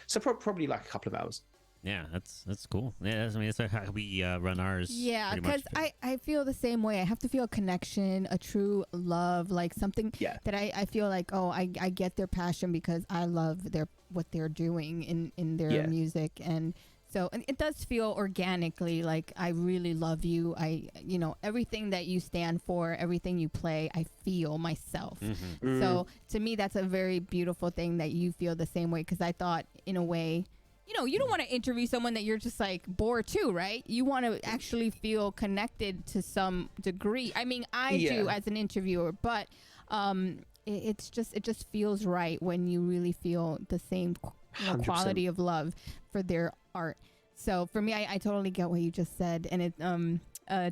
so probably like a couple of hours. Yeah, that's cool. Yeah, that's how we run ours. Yeah, because I feel the same way. I have to feel a connection, a true love, like something that I feel like, I get their passion because I love what they're doing in their music. And so it does feel organically like I really love you. Everything that you stand for, everything you play, I feel myself. Mm-hmm. So to me, that's a very beautiful thing that you feel the same way, because I thought in a way, you don't want to interview someone that you're just like bored to, right? You want to actually feel connected to some degree. I mean, I do as an interviewer, but it just feels right when you really feel the same quality of love for their art. So for me, I totally get what you just said. And it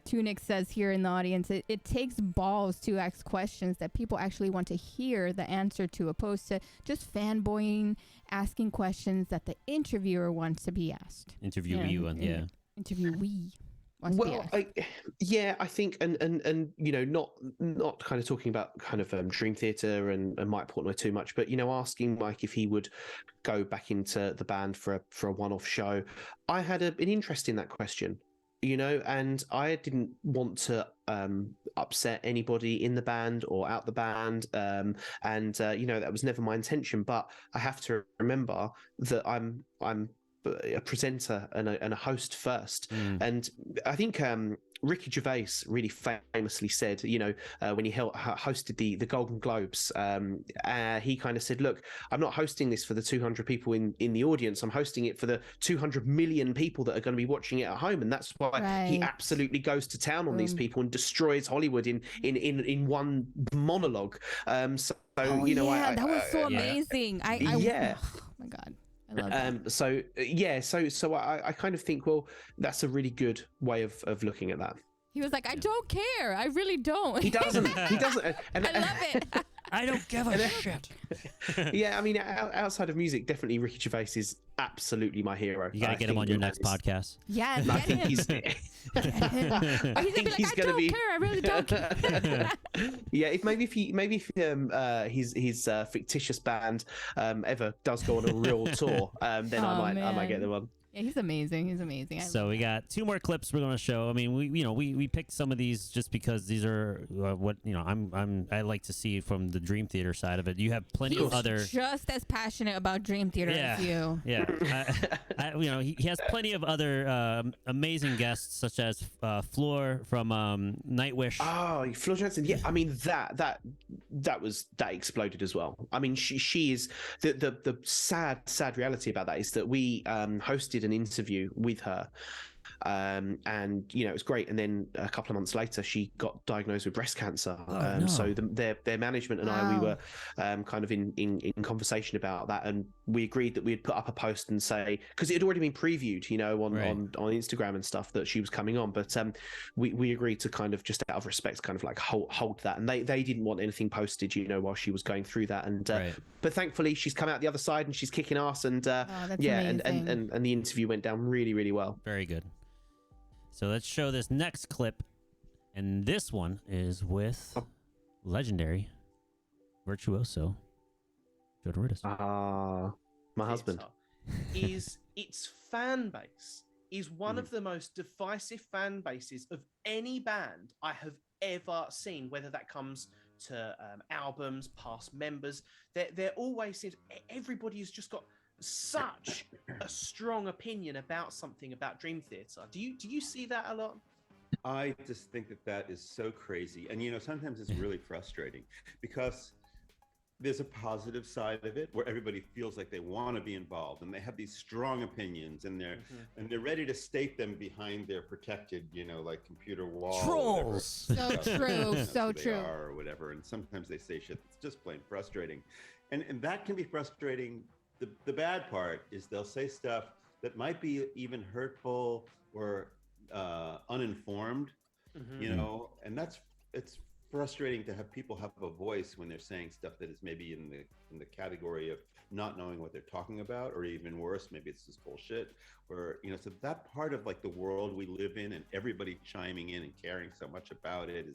Tunic says here in the audience, it takes balls to ask questions that people actually want to hear the answer to, opposed to just fanboying, asking questions that the interviewer wants to be asked. Interviewee. Well, I think, and not kind of talking about kind of Dream Theater and Mike Portnoy too much, but asking Mike if he would go back into the band for a one-off show. I had an interest in that question, and I didn't want to upset anybody in the band or out the band, and that was never my intention. But I have to remember that I'm a presenter and a host first. And I think Ricky Gervais really famously said, when he hosted the Golden Globes, he kind of said, look, I'm not hosting this for the 200 people in the audience. I'm hosting it for the 200 million people that are going to be watching it at home. And that's why he absolutely goes to town on these people and destroys Hollywood in one monologue. That was so amazing. Oh my God. I love that. So I kind of think, well, that's a really good way of looking at that. He was like, I don't care. I really don't. He doesn't. And, I love it. I don't give a shit. Yeah, I mean, outside of music, definitely Ricky Gervais is absolutely my hero. You gotta get him on your next podcast. Yeah, I think he's. I think he's gonna be. I really don't care. Yeah, if his fictitious band ever does go on a real tour, then I might get them on. Yeah, he's amazing. He's amazing. So we got 2 more clips we're going to show. I mean, we picked some of these just because these are what I like to see from the Dream Theater side of it. You have plenty of other just as passionate about Dream Theater as you. Yeah, he has plenty of other amazing guests such as Floor from Nightwish. Oh, Floor Johnson. Yeah, I mean that exploded as well. I mean, she is the sad reality about that is that we hosted an interview with her, and it was great, and then a couple of months later she got diagnosed with breast cancer. No. So their management and I, we were kind of in conversation about that, and we agreed that we'd put up a post and say, because it had already been previewed on Instagram and stuff, that she was coming on, but we agreed to kind of, just out of respect, kind of like hold that, and they didn't want anything posted while she was going through that, and but thankfully she's come out the other side and she's kicking ass, and and the interview went down really, really well. Very good. So let's show this next clip, and this one is with legendary virtuoso Jordan Rudess. My husband. Its fan base is one of the most divisive fan bases of any band I have ever seen, whether that comes to albums, past members. There always seems everybody has just got such a strong opinion about something about Dream Theater. Do you see that a lot? I just think that is so crazy, and sometimes it's really frustrating because there's a positive side of it where everybody feels like they want to be involved and they have these strong opinions, and they're ready to state them behind their protected like computer wall. Trolls. So true. So true. Or whatever, and sometimes they say shit that's just plain frustrating, and that can be frustrating. The bad part is they'll say stuff that might be even hurtful or uninformed, and it's frustrating to have people have a voice when they're saying stuff that is maybe in the category of not knowing what they're talking about, or even worse, maybe it's just bullshit, or so that part of like the world we live in and everybody chiming in and caring so much about it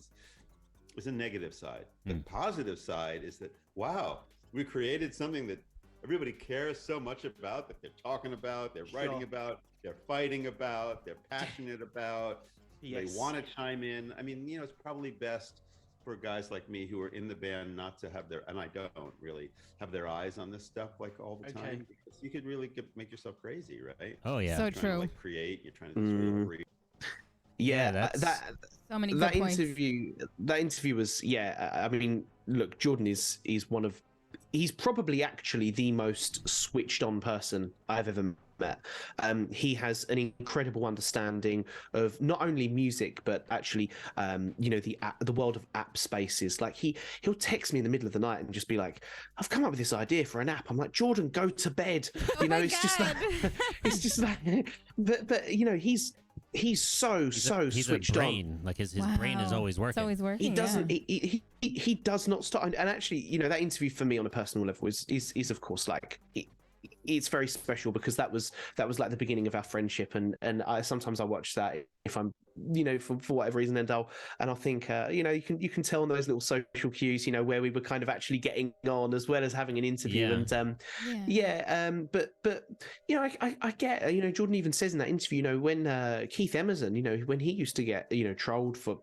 is a negative side. The positive side is that, wow, we created something that everybody cares so much about, that they're talking about, they're writing about, they're fighting about, they're passionate about. They want to chime in. I mean, it's probably best for guys like me who are in the band not to have and I don't really have their eyes on this stuff like all the time, because you could really make yourself crazy, right? Oh yeah, so true. To, like, create, you're trying to just that's so many good that points. That interview was I mean, look, Jordan is one of, he's probably actually the most switched on person I've ever met. He has an incredible understanding of not only music, but actually, the world of app spaces. Like he'll text me in the middle of the night and just be like, "I've come up with this idea for an app." I'm like, "Jordan, go to bed." It's just like, but he's so switched on. Like his brain is always working. It's always working. He doesn't. He does not stop. And actually, that interview for me on a personal level is of course like. It's very special because that was like the beginning of our friendship, and I sometimes I watch that if I'm for whatever reason, and I'll think you can tell on those little social cues where we were kind of actually getting on as well as having an interview. But I get Jordan even says in that interview when Keith Emerson when he used to get trolled for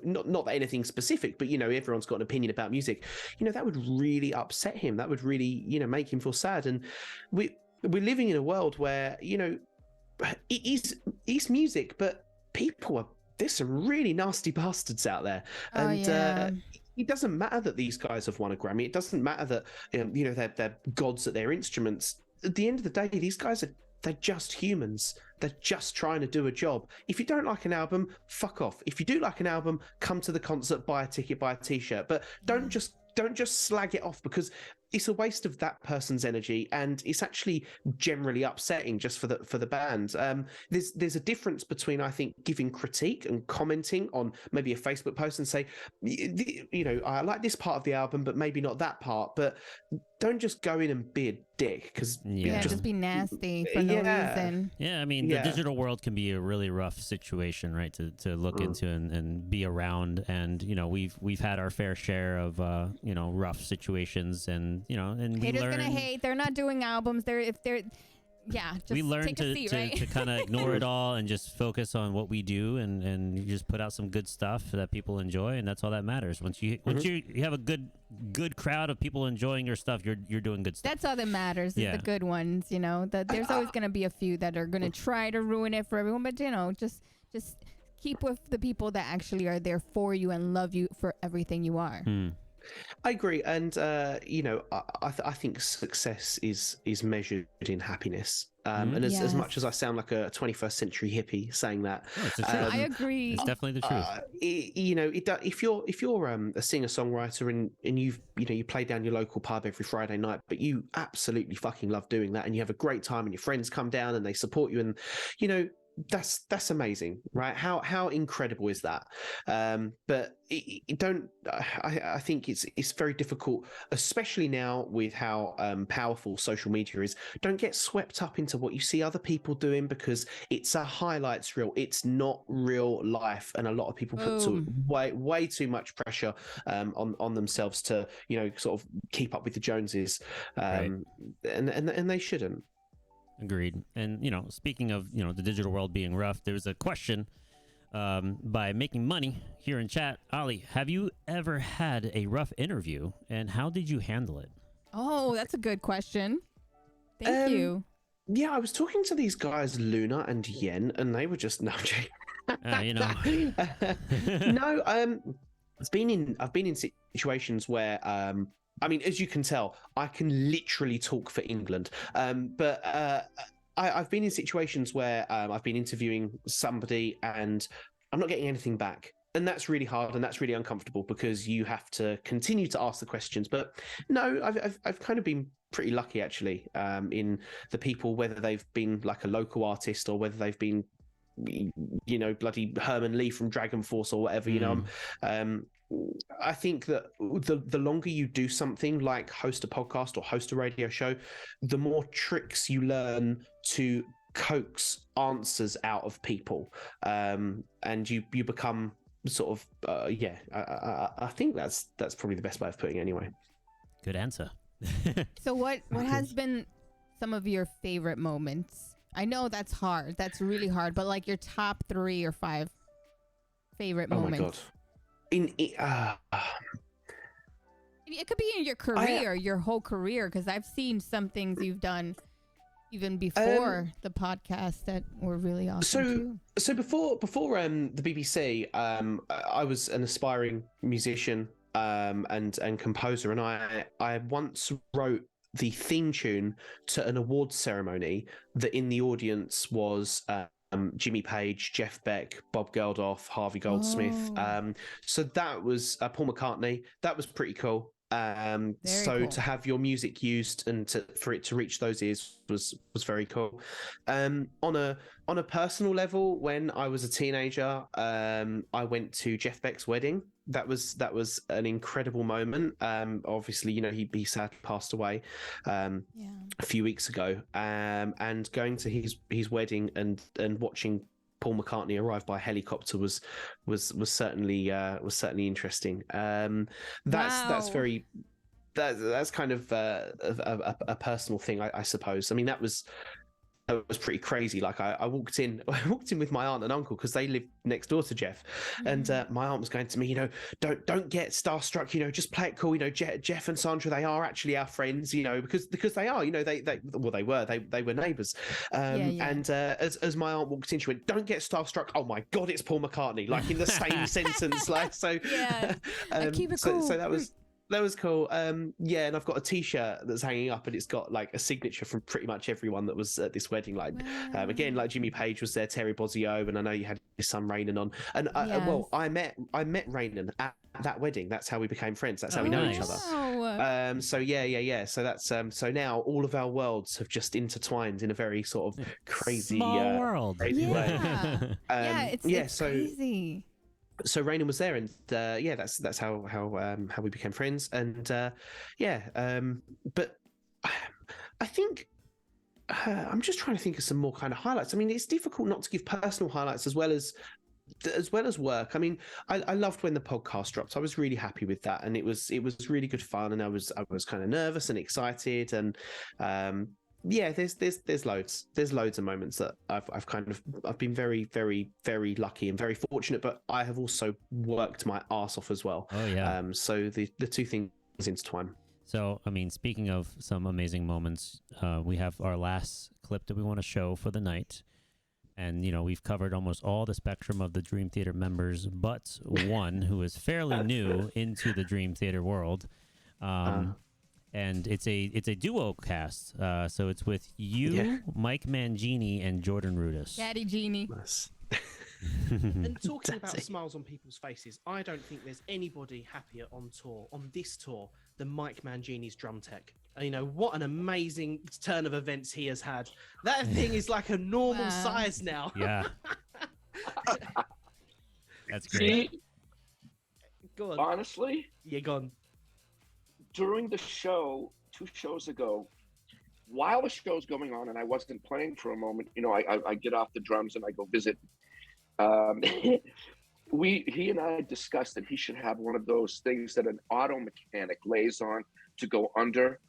not that anything specific, but everyone's got an opinion about music, that would really upset him, that would really make him feel sad. And we're living in a world where it is music, but there's some really nasty bastards out there, and it doesn't matter that these guys have won a Grammy. It doesn't matter that they're gods at their instruments. At the end of the day, these guys they're just humans. They're just trying to do a job. If you don't like an album, fuck off. If you do like an album, come to the concert, buy a ticket, buy a t-shirt. But don't just slag it off, because it's a waste of that person's energy, and it's actually generally upsetting just for the band. There's a difference between, I think, giving critique and commenting on maybe a Facebook post and say, you know, I like this part of the album, but maybe not that part. But don't just go in and be a dick, because just be nasty for no reason. Yeah, I mean, the digital world can be a really rough situation, right, to look into and be around. And you know, we've had our fair share of you know, rough situations, and you know, and haters gonna hate. They're not doing albums. Just we learn take a seat, right? to kind of ignore it all and just focus on what we do, and you just put out some good stuff that people enjoy, and that's all that matters. Once you have a good crowd of people enjoying your stuff, you're doing good stuff. That's all that matters, is the good ones, you know. There's always going to be a few that are going to try to ruin it for everyone, but you know, just keep with the people that actually are there for you and love you for everything you are. I agree, and you know, I think success is measured in happiness. And as much as I sound like a 21st century hippie saying that, I agree. It's definitely the truth. You know, if you're a singer-songwriter and you play down your local pub every Friday night, but you absolutely fucking love doing that, and you have a great time, and your friends come down and they support you, and you know, that's amazing, right? How incredible is that? But I think it's very difficult, especially now with how powerful social media is. Don't get swept up into what you see other people doing, because it's a highlights reel. It's not real life, and a lot of people put way too much pressure on themselves to, you know, sort of keep up with the Joneses, and they shouldn't. Agreed. And, you know, speaking of, you know, the digital world being rough, there's a question by Making Money here in chat. Ollie, have you ever had a rough interview, and how did you handle it? Oh, that's a good question. Thank you. Yeah, I was talking to these guys, Luna and Yen, and they were just you know. No, I've been in situations where I mean, as you can tell, I can literally talk for England. But I've been in situations where I've been interviewing somebody and I'm not getting anything back. And that's really hard, and that's really uncomfortable, because you have to continue to ask the questions. But no, I've kind of been pretty lucky, actually, in the people, whether they've been like a local artist or whether they've been, you know, bloody Herman Lee from Dragon Force or whatever, you know. I think that the longer you do something like host a podcast or host a radio show, the more tricks you learn to coax answers out of people, and you become sort of I think that's probably the best way of putting it anyway. Good answer. So what has been some of your favorite moments? I know that's hard. That's really hard. But like your top 3 or 5 favorite moments. Oh my God. It could be in your career, your whole career, because I've seen some things you've done even before the podcast that were really awesome too. So before the BBC, I was an aspiring musician and composer, and I once wrote the theme tune to an awards ceremony that in the audience was Jimmy Page, Jeff Beck, Bob Geldof, Harvey Goldsmith. So that was Paul McCartney. That was pretty cool. Cool. To have your music used and for it to reach those ears was very cool. On a personal level, when I was a teenager, I went to Jeff Beck's wedding. That was an incredible moment. Obviously, you know, he sadly passed away a few weeks ago. And going to his wedding and watching Paul McCartney arrive by helicopter was certainly interesting. That's kind of a personal thing, I suppose. I mean, that was pretty crazy. Like I walked in with my aunt and uncle, because they live next door to Jeff, and my aunt was going to me, you know, don't get starstruck, you know, just play it cool, you know, Jeff and Sandra, they are actually our friends, you know, because they are, you know, they were neighbors. And as my aunt walked in, she went, don't get starstruck, oh my God, it's Paul McCartney, like in the same sentence, like, so keep it cool. So that was That was cool. Yeah, and I've got a T-shirt that's hanging up, and it's got like a signature from pretty much everyone that was at this wedding. Like, again, like Jimmy Page was there, Terry Bozzio, and I know you had your son Raynon on. And I met Raynon at that wedding. That's how we became friends. That's how we know each other. So yeah. So that's so now all of our worlds have just intertwined in a very sort of crazy small world. Crazy way. It's crazy. So Raynon was there, and that's how we became friends, and but I think I'm just trying to think of some more kind of highlights. I mean, it's difficult not to give personal highlights as well as work. I mean, I loved when the podcast dropped. I was really happy with that, and it was really good fun, and I was kind of nervous and excited, and there's loads of moments that I've been very, very, very lucky and very fortunate, but I have also worked my ass off as well. Oh yeah. So the two things intertwine. So I mean, speaking of some amazing moments, we have our last clip that we want to show for the night, and we've covered almost all the spectrum of the Dream Theater members, but one who is fairly new into the Dream Theater world. And it's a duo cast, so it's with you, Mike Mangini, and Jordan Rudess. Daddy Genie. Nice. And talking about smiles on people's faces, I don't think there's anybody happier on this tour, than Mike Mangini's drum tech. What an amazing turn of events he has had. That thing is like a normal size now. Yeah. That's great. See, go on. Honestly, yeah, go on. During the show, 2 shows ago, while the show's going on and I wasn't playing for a moment, I get off the drums and I go visit. He and I discussed that he should have one of those things that an auto mechanic lays on to go under,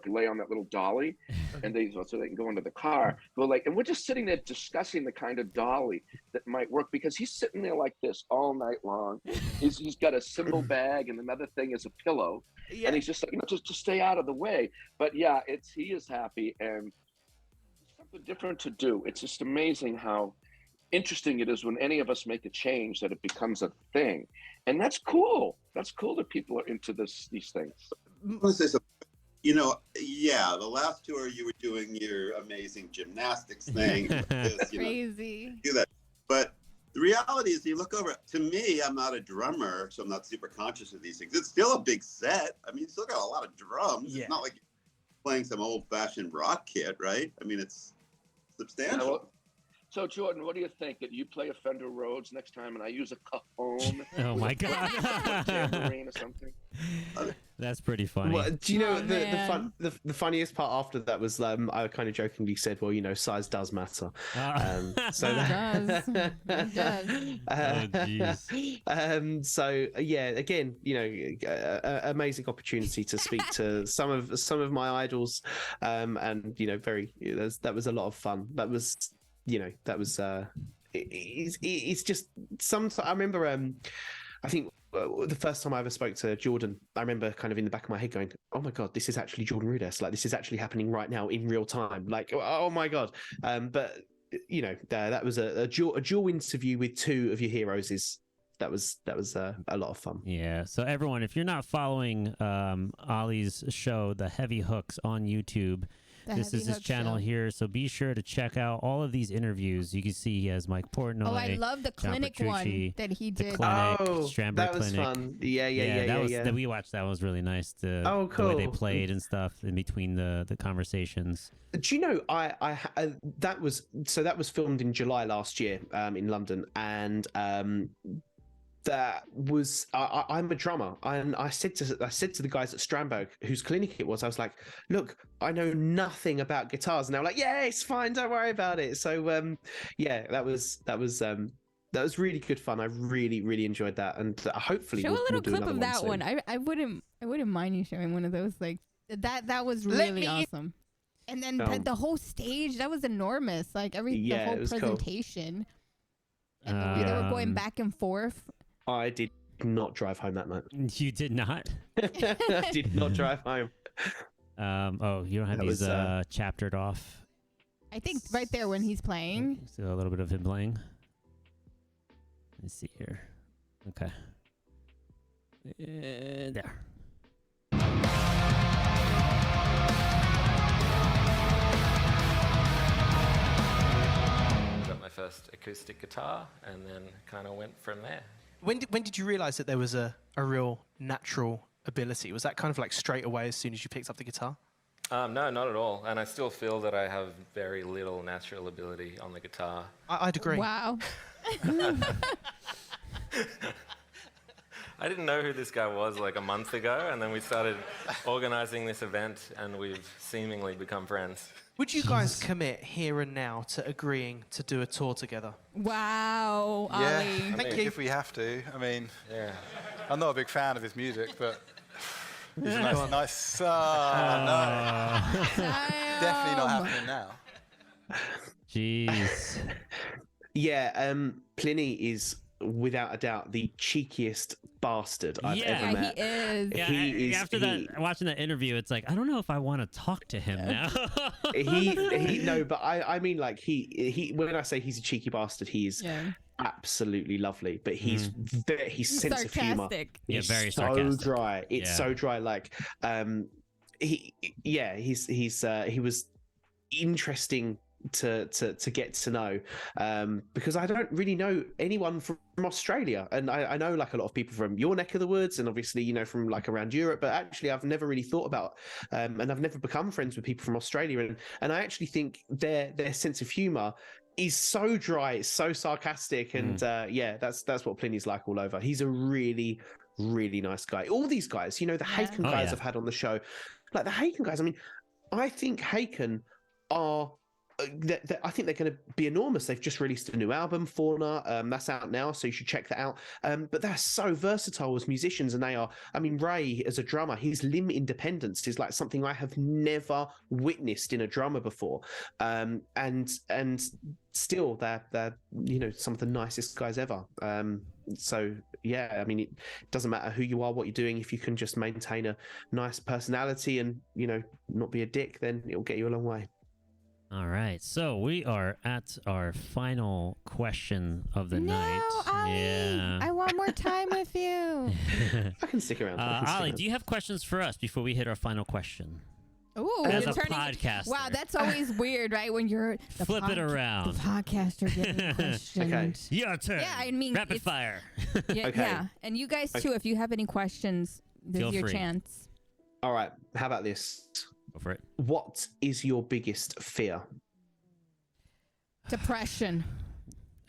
lay on that little dolly, and so they can go into the car. And we're just sitting there discussing the kind of dolly that might work, because he's sitting there like this all night long. He's got a cymbal bag, and another thing is a pillow, and he's just like, just to stay out of the way. But yeah, he is happy, and something different to do. It's just amazing how interesting it is when any of us make a change that it becomes a thing, and that's cool. That's cool that people are into these things. The last tour you were doing your amazing gymnastics thing. Crazy. Do that. But the reality is, you look over, to me, I'm not a drummer, so I'm not super conscious of these things. It's still a big set. I mean, you still got a lot of drums. Yeah. It's not like you're playing some old-fashioned rock kit, right? I mean, it's substantial. So, Jordan, what do you think? That you play a Fender Rhodes next time and I use a cajon? Oh, my God. Tambourine or something? That's pretty funny. Well, do you know the funniest part after that was I kind of jokingly said, well, size does matter. So it does. So yeah, again, amazing opportunity to speak to some of my idols, and that was a lot of fun. That was. It's just sometimes I remember I think the first time I ever spoke to Jordan, I remember kind of in the back of my head going, oh my God, this is actually Jordan Rudess. Like, this is actually happening right now in real time. Like, oh my God. But that was a dual interview with 2 of your heroes. That was a lot of fun. Yeah. So everyone, if you're not following Ollie's show, The Heavy Hooks, on YouTube, this is his channel here, so be sure to check out all of these interviews. You can see he has Mike Portnoy. Oh, I love the clinic one that he did. The clinic, that was clinic. Fun. Yeah. We watched that. Was really nice. Cool. The way they played and stuff in between the conversations. Do you know that was filmed in July last year in London, and that was I'm a drummer, and I said to the guys at Strandberg, whose clinic it was, I was like, look, I know nothing about guitars, and they were like, yeah, it's fine, don't worry about it. So that was really good fun. I really enjoyed that, and hopefully show a little clip of that one. I wouldn't mind you showing one of those. Like that was really awesome. And then the whole stage, that was enormous. Like the whole presentation, cool. And the way they were going back and forth. I did not drive home that night. You did not? I did not drive home. You don't have these chaptered off? I think right there when he's playing. So a little bit of him playing. Let's see here. Okay. There. Got my first acoustic guitar and then kind of went from there. When did you realize that there was a real natural ability? Was that kind of like straight away as soon as you picked up the guitar? No, not at all. And I still feel that I have very little natural ability on the guitar. I'd agree. Wow. I didn't know who this guy was like a month ago, and then we started organizing this event, and we've seemingly become friends. Would you guys commit here and now to agreeing to do a tour together? Wow, Yeah, Ollie. Thank you. if we have to. I mean, Yeah. I'm not a big fan of his music, but he's a Go on. nice. No, definitely not happening now. Jeez. Yeah, Pliny is without a doubt the cheekiest bastard I've ever met. He is. Yeah, after watching that interview, it's like, I don't know if I want to talk to him now. No, but I mean, like he when I say he's a cheeky bastard, he is absolutely lovely, but he's sense of humor. Yeah, very so sarcastic. dry. It's so dry. Like he was interesting to get to know, because I don't really know anyone from Australia, and I know like a lot of people from your neck of the woods, and obviously from like around Europe, but actually I've never really thought about and I've never become friends with people from Australia, and I actually think their sense of humor is so dry, it's so sarcastic, and that's what Pliny's like all over. He's a really, really nice guy. All these guys, the Haken guys I've had on the show, like the Haken guys, I mean, I think Haken are I think they're going to be enormous. They've just released a new album, Fauna. That's out now, so you should check that out. But they're so versatile as musicians, and they are. I mean, Ray as a drummer, his limb independence is like something I have never witnessed in a drummer before. And still, they're some of the nicest guys ever. So yeah, I mean, it doesn't matter who you are, what you're doing. If you can just maintain a nice personality and not be a dick, then it'll get you a long way. All right, so we are at our final question of the night. Ollie, yeah, I want more time with you. I can stick around. Ollie, do you have questions for us before we hit our final question? Ooh, as you're a podcaster. Wow, that's always weird, right? When you're flip it around. The podcaster getting questions. Okay. Your turn. Yeah, I mean, rapid fire. Yeah, Okay. yeah, and you guys too. If you have any questions, this Feel is your free. chance. All right, how about this? Go for it. What is your biggest fear? Depression.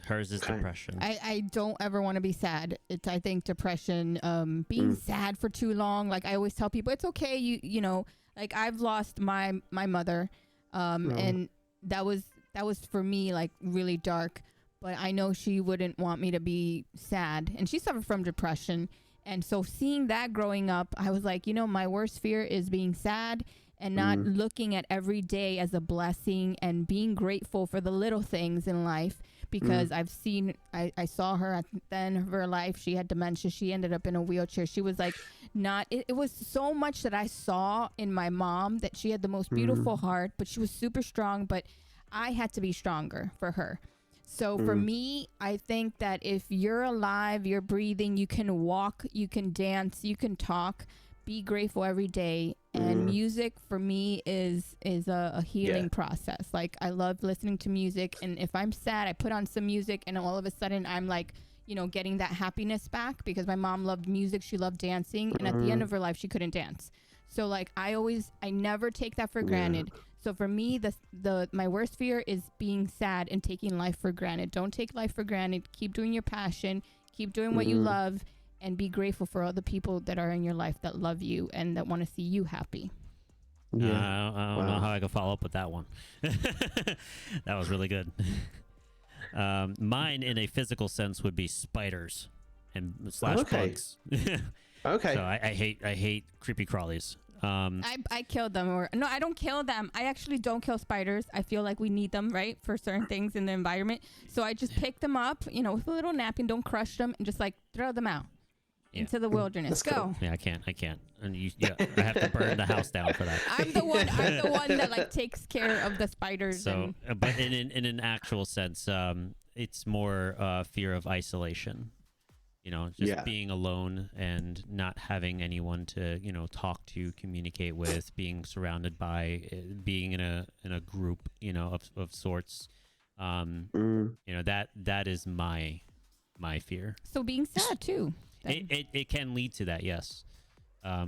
Hers is depression. I don't ever want to be sad. I think depression, being sad for too long. Like I always tell people, it's okay. You know, like I've lost my mother, and that was for me like really dark. But I know she wouldn't want me to be sad, and she suffered from depression. And so seeing that growing up, I was like, my worst fear is being sad and not looking at every day as a blessing and being grateful for the little things in life. Because I saw her at the end of her life. She had dementia. She ended up in a wheelchair. She was like it was so much that I saw in my mom, that she had the most beautiful heart, but she was super strong. But I had to be stronger for her. So for me, I think that if you're alive, you're breathing, you can walk, you can dance, you can talk, be grateful every day. And music for me is a healing process. Like I love listening to music, and if I'm sad, I put on some music, and all of a sudden I'm like, getting that happiness back, because my mom loved music, she loved dancing, and at the end of her life she couldn't dance. So like I never take that for granted. So for me, my worst fear is being sad and taking life for granted. Don't take life for granted. Keep doing your passion. Keep doing what you love, and be grateful for all the people that are in your life that love you and that want to see you happy. Yeah. I don't know how I can follow up with that one. That was really good. Mine, in a physical sense, would be spiders and / bugs. Okay. So I hate creepy crawlies. I killed them, no, I don't kill them. I actually don't kill spiders. I feel like we need them, right, for certain things in the environment. So I just pick them up, with a little napkin. Don't crush them, and just like throw them out into the wilderness. Go. Yeah, I can't. And I have to burn the house down for that. I'm the one that like takes care of the spiders. So, but in an actual sense, it's more fear of isolation. just being alone and not having anyone to, talk to, communicate with, being surrounded by, being in a group, of sorts. That is my fear. So being sad too. It can lead to that, yes.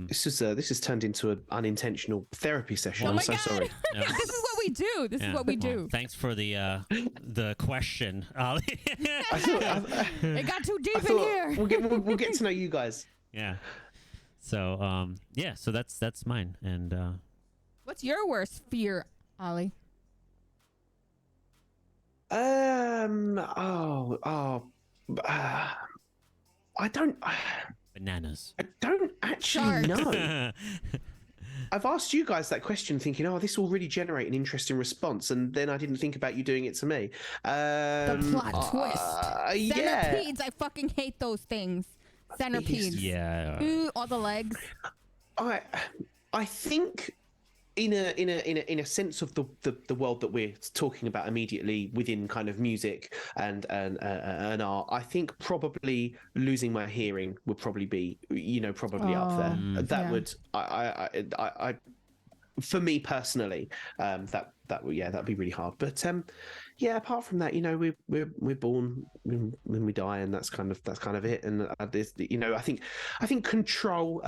This is turned into an unintentional therapy session. Oh I'm my so God. sorry. This is what we do. This is what we do. Thanks for the question, Ollie. It got too deep in here. We'll get to know you guys. Yeah. So so that's mine. And what's your worst fear, Ollie? I don't. Bananas. I don't actually know. I've asked you guys that question thinking, this will really generate an interesting response, and then I didn't think about you doing it to me. The plot twist. Centipedes, I fucking hate those things. Centipedes. Yeah. Ooh, all the legs. I think in a sense of the world that we're talking about immediately within kind of music and art, I think probably losing my hearing would probably be up there. That would I for me personally, that'd be really hard. But apart from that, we're born when we die, and that's kind of it. And I think control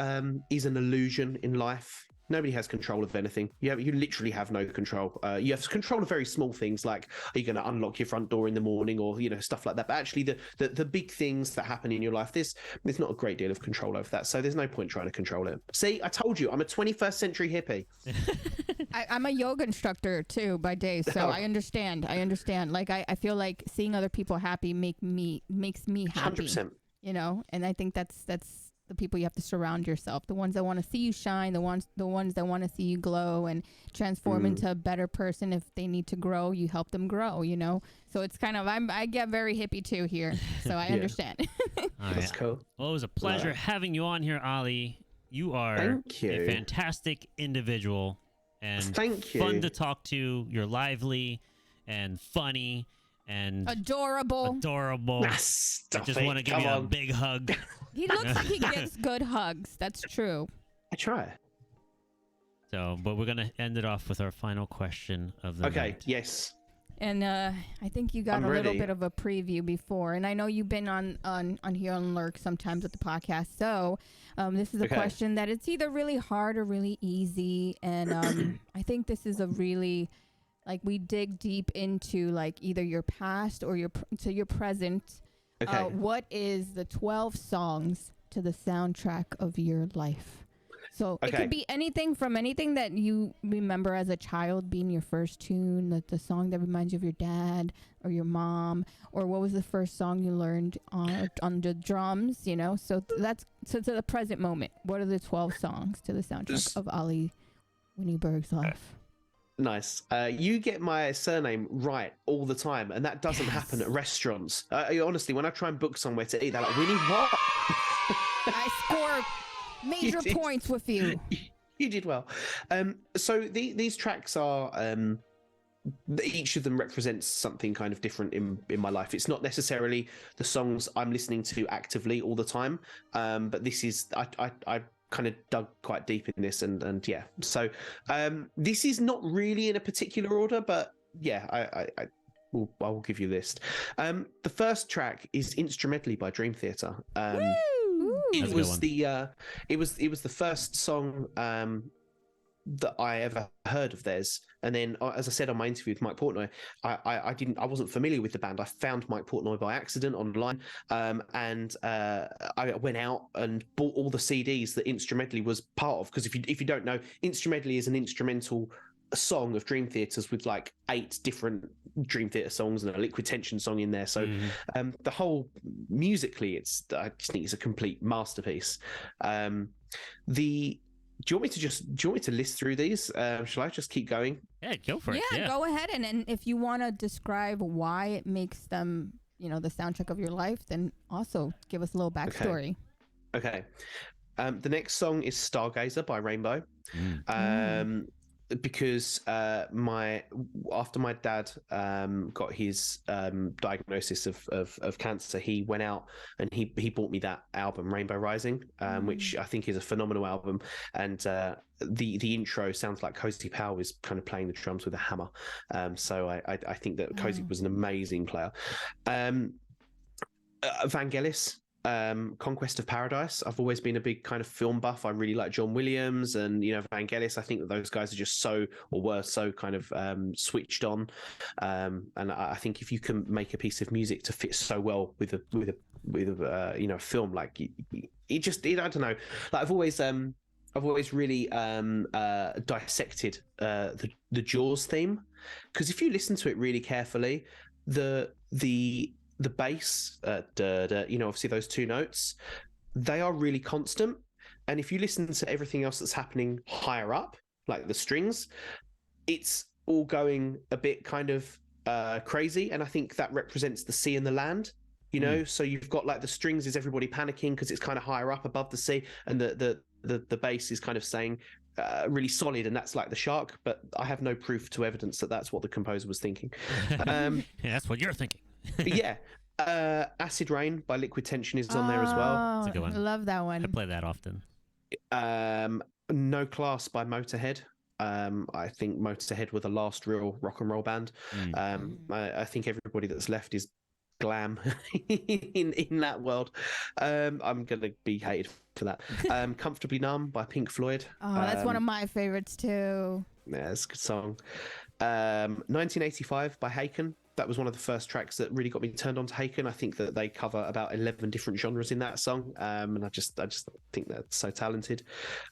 is an illusion in life. Nobody has control of anything. You literally have no control. You have control of very small things, like are you going to unlock your front door in the morning, or stuff like that. But actually, the big things that happen in your life, there's not a great deal of control over that. So there's no point trying to control it. See, I told you, I'm a 21st century hippie. I'm a yoga instructor too by day, so I understand. Like I feel like seeing other people happy makes me happy. 100%. And I think that's the people you have to surround yourself, the ones that want to see you shine, the ones that want to see you glow and transform into a better person. If they need to grow, you help them grow, so it's kind of, I get very hippie too here, so I understand. That's cool. Well, it was a pleasure having you on here, Ollie. You are a fantastic individual and fun to talk to. You're lively and funny and adorable. I just want to give you a big hug. He looks like he gets good hugs. That's true. I try. So, but we're gonna end it off with our final question of the night. Yes. And I think you got a little bit of a preview before, and I know you've been on here on Lurk sometimes with the podcast. So this is a question that it's either really hard or really easy, and I think this is a really, like, we dig deep into like either your past or your present. What is the 12 songs to the soundtrack of your life? So it could be anything from anything that you remember as a child being your first tune, the song that reminds you of your dad or your mom, or what was the first song you learned on the drums, So to the present moment, what are the 12 songs to the soundtrack of Ollie Winiberg's life? Nice. You get my surname right all the time, and that doesn't happen at restaurants. Honestly, when I try and book somewhere to eat, they're like, Winnie, what? I score major points with you. You did well. So these tracks are, each of them represents something kind of different in my life. It's not necessarily the songs I'm listening to actively all the time, but this is, I kind of dug quite deep in this, and so this is not really in a particular order, but I will give you a list. The first track is Instrumentally by Dream Theater. It was the first song that I ever heard of theirs, and then as I said on my interview with Mike Portnoy, I wasn't familiar with the band. I found Mike Portnoy by accident online, and I went out and bought all the CDs that Instrumentally was part of, because if you don't know, Instrumentally is an instrumental song of Dream Theater's with like 8 different Dream Theater songs and a Liquid Tension song in there. So the whole musically, I just think it's a complete masterpiece. Do you want me to list through these? Shall I just keep going? Yeah, go for it. Yeah, go ahead. And if you want to describe why it makes them, the soundtrack of your life, then also give us a little backstory. Okay. The next song is Stargazer by Rainbow. because after my dad got his diagnosis of cancer, he went out and he bought me that album Rainbow Rising, which I think is a phenomenal album, and the intro sounds like Cozy Powell is kind of playing the drums with a hammer. So I think that Cozy was an amazing player. Vangelis, Conquest of Paradise. I've always been a big kind of film buff. I really like John Williams and Vangelis. I think that those guys are just were so kind of switched on, and I think if you can make a piece of music to fit so well with a film, like it just I don't know. Like I've always really dissected the Jaws theme, because if you listen to it really carefully, the bass, obviously those two notes, they are really constant. And if you listen to everything else that's happening higher up, like the strings, it's all going a bit kind of crazy. And I think that represents the sea and the land, So you've got like the strings is everybody panicking because it's kind of higher up above the sea, and the bass is kind of saying really solid, and that's like the shark. But I have no proof to evidence that that's what the composer was thinking. Yeah, that's what you're thinking. Yeah. Acid Rain by Liquid Tension is on there as well. It's a good one. I love that one. I play that often. No Class by Motorhead. I think Motorhead were the last real rock and roll band. I think everybody that's left is glam in that world. I'm gonna be hated for that. Comfortably Numb by Pink Floyd. Oh, that's one of my favorites too. Yeah, it's a good song. 1985 by Haken. That was one of the first tracks that really got me turned on to Haken. I think that they cover about 11 different genres in that song, and I just think they're so talented.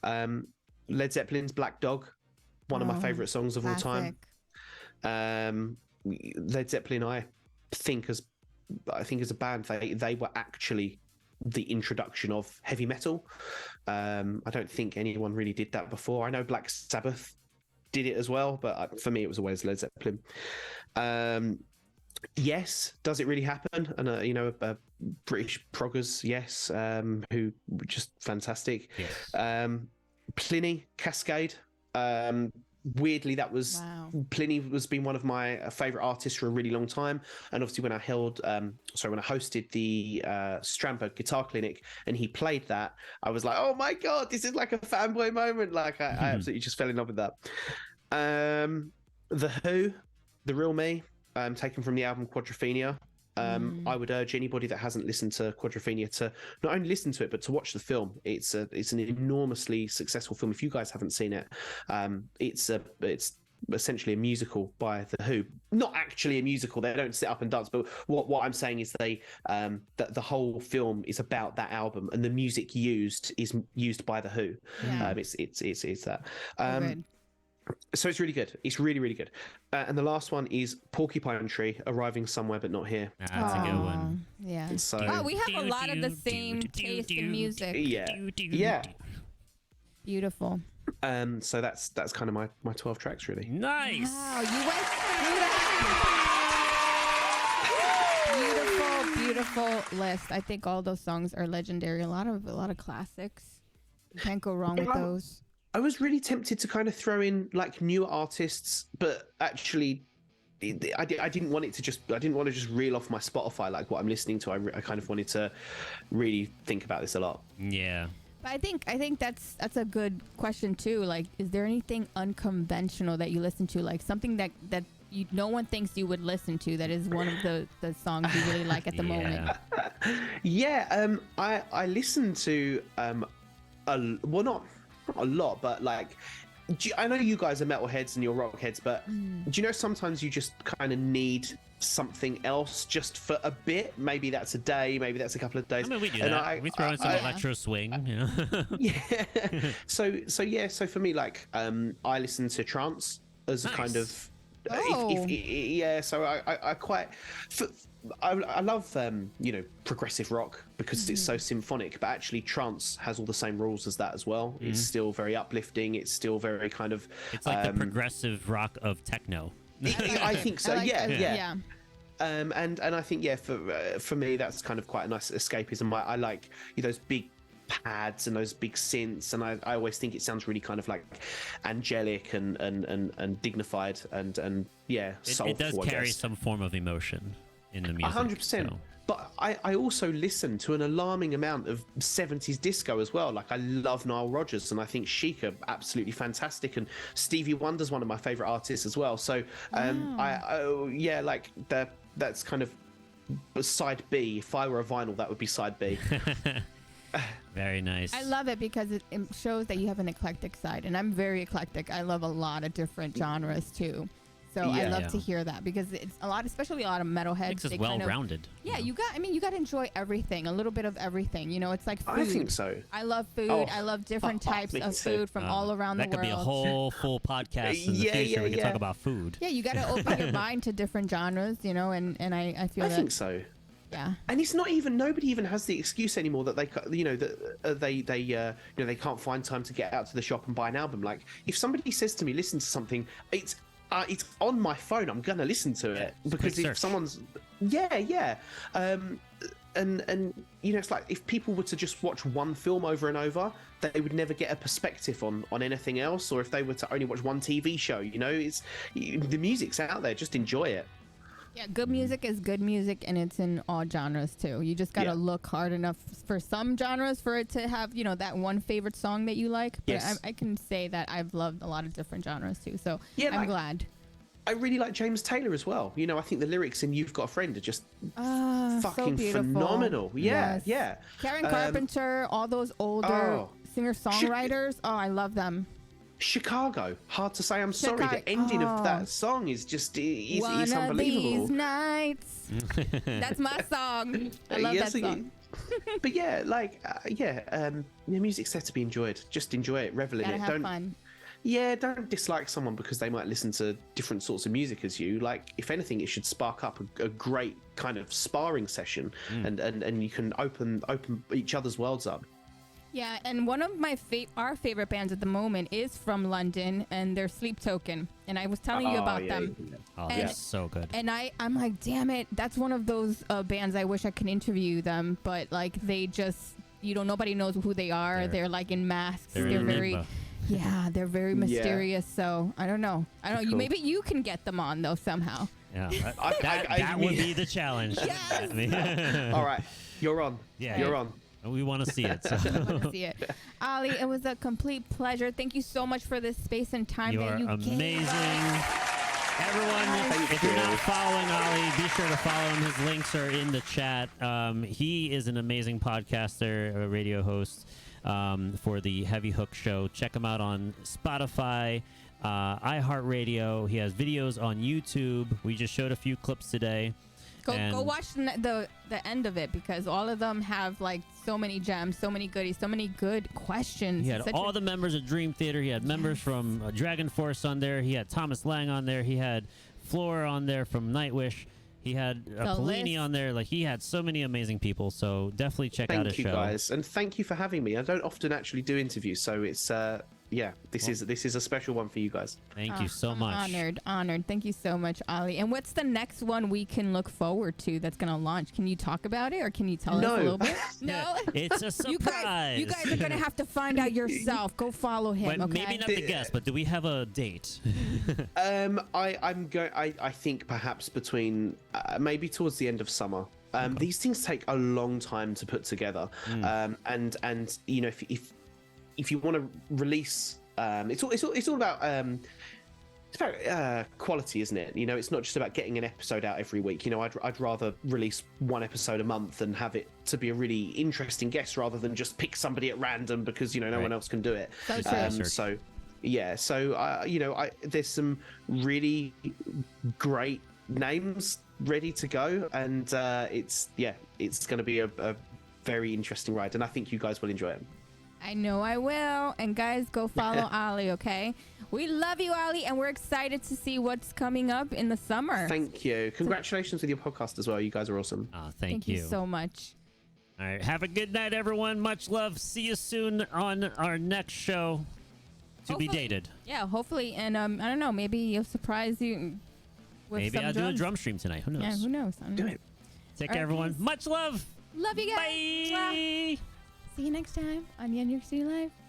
Led Zeppelin's Black Dog, one of my favorite songs of classic. all time. Led Zeppelin, I think as a band, they were actually the introduction of heavy metal. I don't think anyone really did that before. I know Black Sabbath did it as well, but for me it was always Led Zeppelin. Yes, Does It Really Happen? And British proggers, yes, who were just fantastic. Yes. Pliny, Cascade. Weirdly, that was Pliny has been one of my favorite artists for a really long time. And obviously, when I hosted the Strandberg Guitar Clinic and he played that, I was like, oh my god, this is like a fanboy moment. Like I absolutely just fell in love with that. The Who, The Real Me, taken from the album Quadrophenia. I would urge anybody that hasn't listened to Quadrophenia to not only listen to it but to watch the film. It's an enormously successful film. If you guys haven't seen it, it's essentially a musical by The Who. Not actually a musical; they don't sit up and dance. But what I'm saying is that the whole film is about that album, and the music used is used by The Who. Yeah. It's that. Good. So it's really good. It's really, really good. And the last one is Porcupine Tree, Arriving Somewhere But Not Here. That's a good one. Yeah. So, wow, we have a lot of the same taste in music. Yeah. Beautiful. So that's kind of my 12 tracks, really. Nice. Wow, you went through that. Beautiful list. I think all those songs are legendary. A lot of classics. You can't go wrong with those. I was really tempted to kind of throw in like newer artists, but actually I didn't want to just reel off my Spotify like what I'm listening to. I kind of wanted to really think about this a lot. Yeah. But I think that's a good question too. Like, is there anything unconventional that you listen to, like something that no one thinks you would listen to, that is one of the songs you really like at the moment? Yeah. I listen to not a lot, but like, I know you guys are metalheads and you're rock heads, but do you know sometimes you just kind of need something else just for a bit? Maybe that's a day, maybe that's a couple of days. I mean, we do that. We throw in some electro swing, Yeah. So for me, like, I listen to trance as a kind of so I quite I love progressive rock because it's so symphonic, but actually trance has all the same rules as that as well. It's still very uplifting, it's still very kind of it's like the progressive rock of techno. I think so. Yeah. And I think for me that's kind of quite a nice escapism. I like those big pads and those big synths, and I always think it sounds really kind of like angelic and dignified and yeah, soulful. It does carry some form of emotion in the music. 100%. So. But I also listen to an alarming amount of 70s disco as well. Like, I love Nile Rodgers, and I think Chic are absolutely fantastic, and Stevie Wonder's one of my favorite artists as well. So that's kind of side B. If I were a vinyl, that would be side B. Very nice. I love it because it shows that you have an eclectic side, and I'm very eclectic. I love a lot of different genres too. So I love to hear that, because it's a lot, especially a lot of metalheads. Makes us well-rounded. Yeah, you got to enjoy everything, a little bit of everything. You know, it's like food. I think so. I love food. I love different types of food from all around the world. That could be a whole full podcast in the future. We can talk about food. Yeah, you got to open your mind to different genres, you know, and I feel that. I think so. Yeah. And it's not even, nobody even has the excuse anymore that they can't find time to get out to the shop and buy an album. Like, if somebody says to me, listen to something, it's on my phone, I'm gonna listen to it, because if someone's and you know, it's like, if people were to just watch one film over and over, they would never get a perspective on anything else. Or if they were to only watch one TV show, you know, the music's out there, just enjoy it. Yeah, good music is good music, and it's in all genres too. You just gotta look hard enough for some genres for it to have, you know, that one favorite song that you like. But I can say that I've loved a lot of different genres too, so I'm glad. I really like James Taylor as well. You know, I think the lyrics in "You've Got a Friend" are just fucking phenomenal. Yeah. Karen Carpenter, all those older singer-songwriters. I love them. Chicago, Hard to Say I'm Sorry. The ending of that song is just is unbelievable. These nights. That's my song. I love that song. But yeah, music's there to be enjoyed. Just enjoy it, revel in it. Have fun. Yeah, don't dislike someone because they might listen to different sorts of music as you. Like, if anything, it should spark up a great kind of sparring session, and you can open each other's worlds up. Yeah, and one of our favorite bands at the moment is from London, and they're Sleep Token. And I was telling you about them. Oh, that's so good. And I'm like, damn it, that's one of those bands I wish I could interview them, but like they just, nobody knows who they are. They're like in masks. They're very, they're very mysterious. So I don't know. Cool. Maybe you can get them on though somehow. Yeah, that would be the challenge. Yes. All right, you're on. Yeah, you're on. We want to see it. So. I want to see it. Ollie, it was a complete pleasure. Thank you so much for this space and time that you amazing. gave us. Everyone, if you're not following Ollie, be sure to follow him. His links are in the chat. He is an amazing podcaster, a radio host for the Heavy Hook Show. Check him out on Spotify, iHeartRadio. He has videos on YouTube. We just showed a few clips today. Go watch the end of it, because all of them have like so many gems, so many goodies, so many good questions. He had all the members of Dream Theater. He had members from Dragon Force on there. He had Thomas Lang on there. He had Flora on there from Nightwish. He had Polini on there. Like, he had so many amazing people. So definitely check out his show. Thank you guys, and thank you for having me. I don't often actually do interviews, so it's this is a special one for you guys. Thank you so much. Honored. Thank you so much, Ollie. And what's the next one we can look forward to that's going to launch? Can you talk about it, or can you tell us a little bit? No, it's a surprise. You guys are going to have to find out yourself. Go follow him. Okay? Maybe not the guest, but do we have a date? I think perhaps between maybe towards the end of summer. These things take a long time to put together, and you know, if you want to release, it's all about quality, isn't it? You know, it's not just about getting an episode out every week. You know, I'd rather release one episode a month and have it to be a really interesting guest rather than just pick somebody at random because, you know, no one else can do it. There's some really great names ready to go, and it's going to be a very interesting ride, and I think you guys will enjoy it. I know I will. And guys, go follow Ollie, okay? We love you, Ollie, and we're excited to see what's coming up in the summer. Thank you. Congratulations with your podcast as well. You guys are awesome. Thank you so much. All right. Have a good night, everyone. Much love. See you soon on our next show. Be dated. Yeah, hopefully. And I don't know, maybe he'll surprise you with maybe some I'll drums. do a drum stream tonight. Who knows? Yeah, who knows? Do it. Take care, everyone. Guys. Much love. Love you guys. Bye. Mwah. See you next time on YenYorkCity Live.